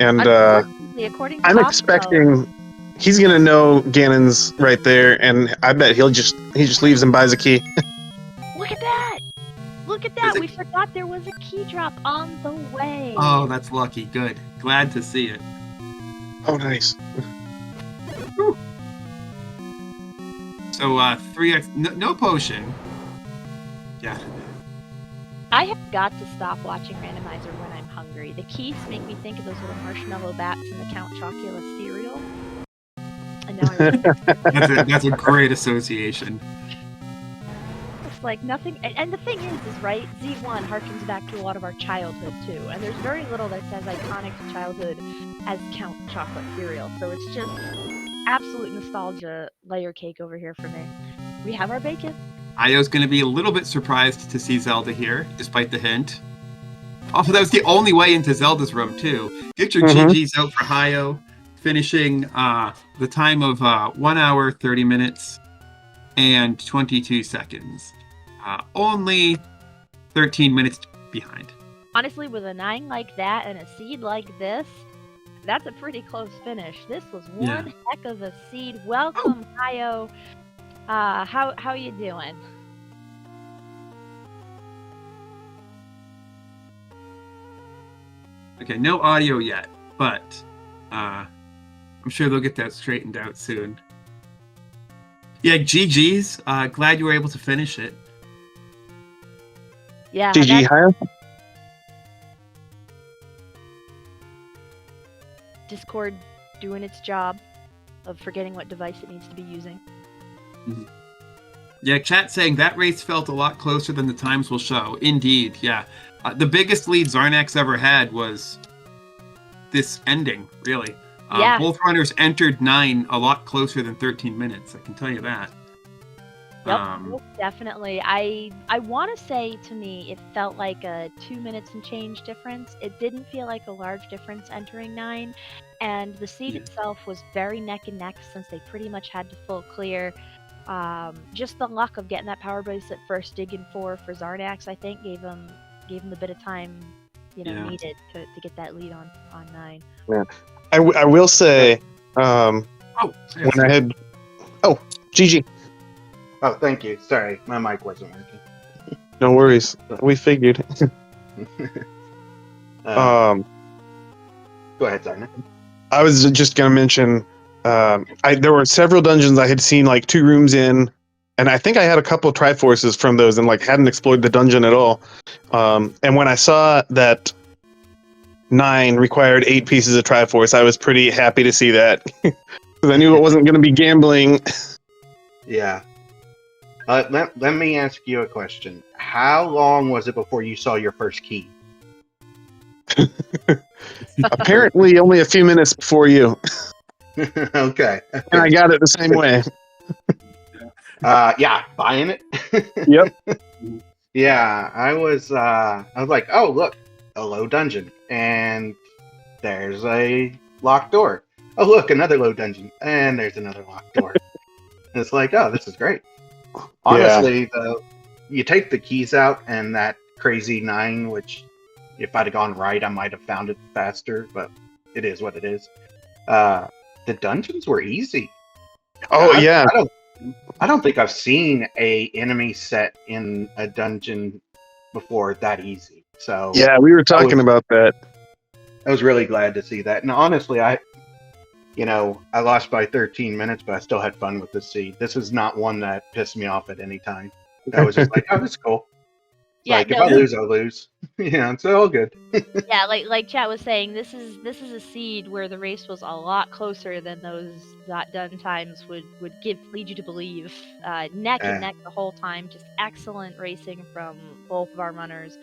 And Unfortunately, according to I'm Taco, expecting he's gonna know Ganon's right there, and I bet he just leaves and buys a key. Look at that! Look at There's that! a- We forgot there was a key drop on the way. Oh, that's lucky. Good. Glad to see it. Oh, nice. So 3x, no potion. Yeah. I have got to stop watching Randomizer when I'm hungry. The keys make me think of those little marshmallow bats in the Count Chocula cereal. And now I That's a great association. it's like nothing. And the thing is right? Z1 harkens back to a lot of our childhood too. And there's very little that says iconic to childhood as Count Chocolate cereal. So it's just absolute nostalgia layer cake over here for me. We have our bacon. Io's going to be a little bit surprised to see Zelda here, despite the hint. Also, that was the only way into Zelda's room, too. Get your GGs out for Hyo, finishing the time of 1 hour, 30 minutes, and 22 seconds. Only 13 minutes behind. Honestly, with a 9 like that and a seed like this, that's a pretty close finish. This was one heck of a seed. Welcome, Hyo. How you doing? Okay, no audio yet, but I'm sure they'll get that straightened out soon. Yeah, GG's. Glad you were able to finish it. Yeah. GG, Hyo. Discord doing its job of forgetting what device it needs to be using. Yeah, chat saying that race felt a lot closer than the times will show. Indeed, yeah. The biggest lead Xarnax ever had was this ending, really. Yeah. Both runners entered 9 a lot closer than 13 minutes, I can tell you that. Yep, definitely. I want to say, to me, it felt like a 2 minutes and change difference. It didn't feel like a large difference entering 9, and the seed itself was very neck and neck since they pretty much had to full clear. Just the luck of getting that power base at first digging for Xarnax, I think, gave him the bit of time needed to get that lead on 9. Yeah. I will say when I had GG. Oh, thank you. Sorry, my mic wasn't working. No worries. We figured. Go ahead, Zarna. I was just gonna mention there were several dungeons I had seen like 2 rooms in, and I think I had a couple of Triforces from those and like hadn't explored the dungeon at all. And when I saw that 9 required 8 pieces of Triforce, I was pretty happy to see that. Because I knew it wasn't gonna be gambling. Yeah. Let me ask you a question. How long was it before you saw your first key? Apparently only a few minutes before you. Okay. And I got it the same way. Yeah, buying it. Yep. Yeah, I was like, oh look, a low dungeon, and there's a locked door. Oh look, another low dungeon, and there's another locked door. And it's like, oh, this is great. Honestly, though, you take the keys out and that crazy 9, which if I'd have gone right, I might have found it faster, but it is what it is. The dungeons were easy. Oh, yeah. I don't think I've seen a enemy set in a dungeon before that easy. So yeah, we were talking about that. I was really glad to see that. And honestly, I lost by 13 minutes, but I still had fun with this seed. This is not one that pissed me off at any time. I was just like, oh, this is cool. Yeah, Like, no, if I lose, I'll lose. Yeah, it's all good. yeah, like chat was saying, this is a seed where the race was a lot closer than those not done times would lead you to believe. Neck and neck the whole time, just excellent racing from both of our runners.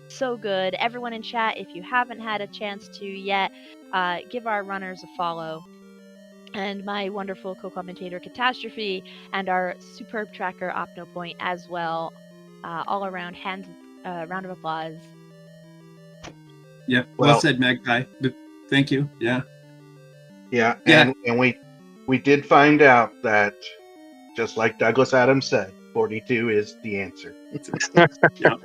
So good. Everyone in chat, if you haven't had a chance to yet, give our runners a follow. And my wonderful co-commentator Catastrophe and our superb tracker OpnoPoint as well. All around round of applause. Yeah, well said, Magpie. But thank you. Yeah. Yeah, and we did find out that, just like Douglas Adams said, 42 is the answer. Yeah,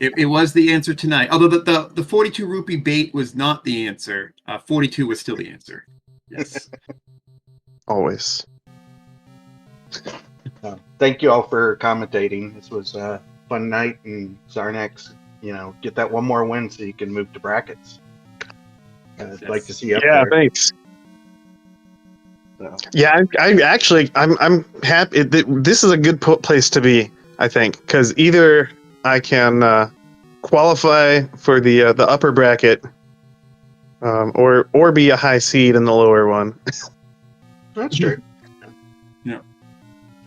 it was the answer tonight. Although the 42 rupee bait was not the answer. 42 was still the answer. Yes. Always. Thank you all for commentating. This was a fun night, and Xarnax, get that one more win so you can move to brackets. I'd like to see you up there. Yeah, thanks. So. Yeah, I'm happy. This is a good place to be, I think, because either I can qualify for the upper bracket, or be a high seed in the lower one. That's true. Yeah.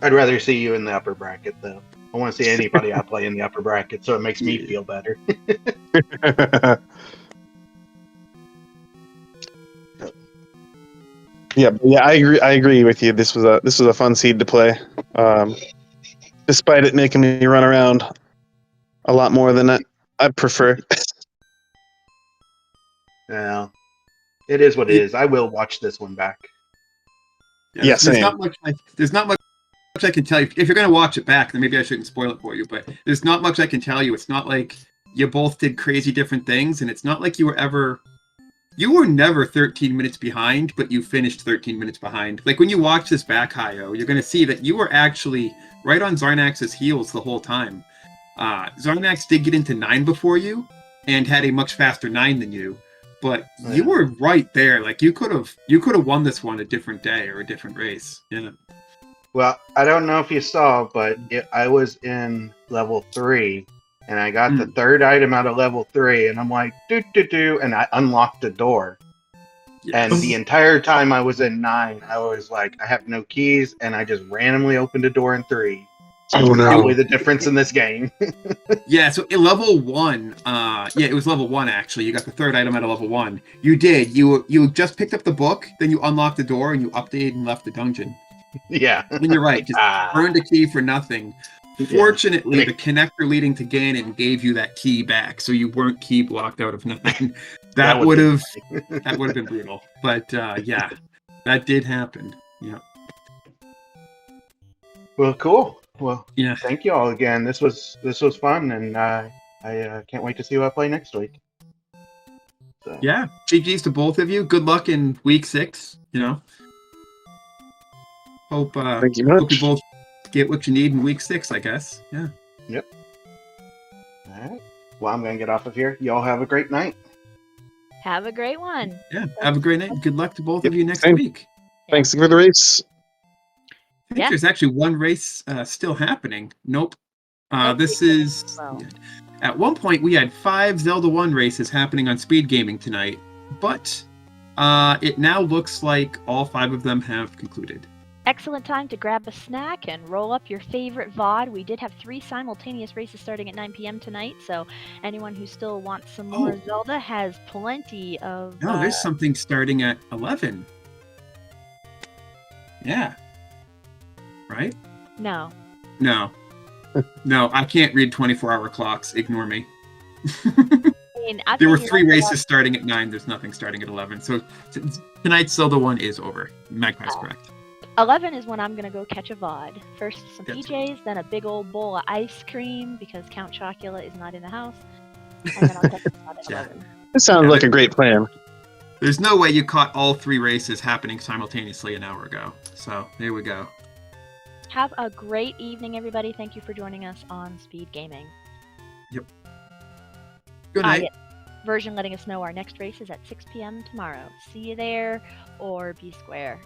I'd rather see you in the upper bracket, though. I want to see anybody I play in the upper bracket, so it makes me feel better. Yeah, I agree with you. This was a fun seed to play, despite it making me run around a lot more than I'd prefer. Well, it is what it is. I will watch this one back. Yeah, there's not much I can tell you. If you're going to watch it back, then maybe I shouldn't spoil it for you. But there's not much I can tell you. It's not like you both did crazy different things, and it's not like you were never 13 minutes behind, but you finished 13 minutes behind. Like when you watch this back, Hyo, you're going to see that you were actually right on Xarnax's heels the whole time. Xarnax did get into 9 before you and had a much faster 9 than you, but you were right there. Like you could have won this one a different day or a different race. Yeah. Well, I don't know if you saw, but I was in level 3. And I got the third item out of level 3, and I'm like, do, and I unlocked the door. Yes. And the entire time I was in 9, I was like, I have no keys, and I just randomly opened a door in 3. Oh no! Probably the difference in this game. Yeah, so in level 1, it was level 1 actually. You got the third item out of level 1. You did. You just picked up the book, then you unlocked the door, and you updated and left the dungeon. Yeah. And you're right. Just earned a key for nothing. Fortunately, the connector leading to Ganon gave you that key back, so you weren't key blocked out of nothing. That would have been brutal. But yeah, that did happen. Yeah. Well, cool. Well, yeah. Thank you all again. This was fun, and I can't wait to see who I play next week. So. Yeah, GGs to both of you. Good luck in week 6. Hope Thank you much. Hope you both get what you need in week 6, I guess. Yeah. Yep. All right. Well, I'm gonna get off of here. Y'all have a great night. Have a great one. Yeah. Have a great night. Good luck to both of you next week. Thanks for the race. I think there's actually one race still happening. Nope. This is at one point we had 5 Zelda 1 races happening on SpeedGaming tonight, but it now looks like all 5 of them have concluded. Excellent time to grab a snack and roll up your favorite VOD. We did have 3 simultaneous races starting at 9 p.m. tonight, so anyone who still wants some more Zelda has plenty of... No, there's something starting at 11. Yeah. Right? No. No, I can't read 24-hour clocks. Ignore me. There were 3 races starting at 9. There's nothing starting at 11. So tonight's Zelda 1 is over. Magpie's correct. 11 is when I'm going to go catch a VOD. First some PJs, then a big old bowl of ice cream because Count Chocula is not in the house. And then I'll catch a VOD at 11. This sounds like a great plan. There's no way you caught all 3 races happening simultaneously an hour ago. So there we go. Have a great evening, everybody. Thank you for joining us on SpeedGaming. Yep. Good night. version letting us know our next race is at 6 p.m. tomorrow. See you there, or be square.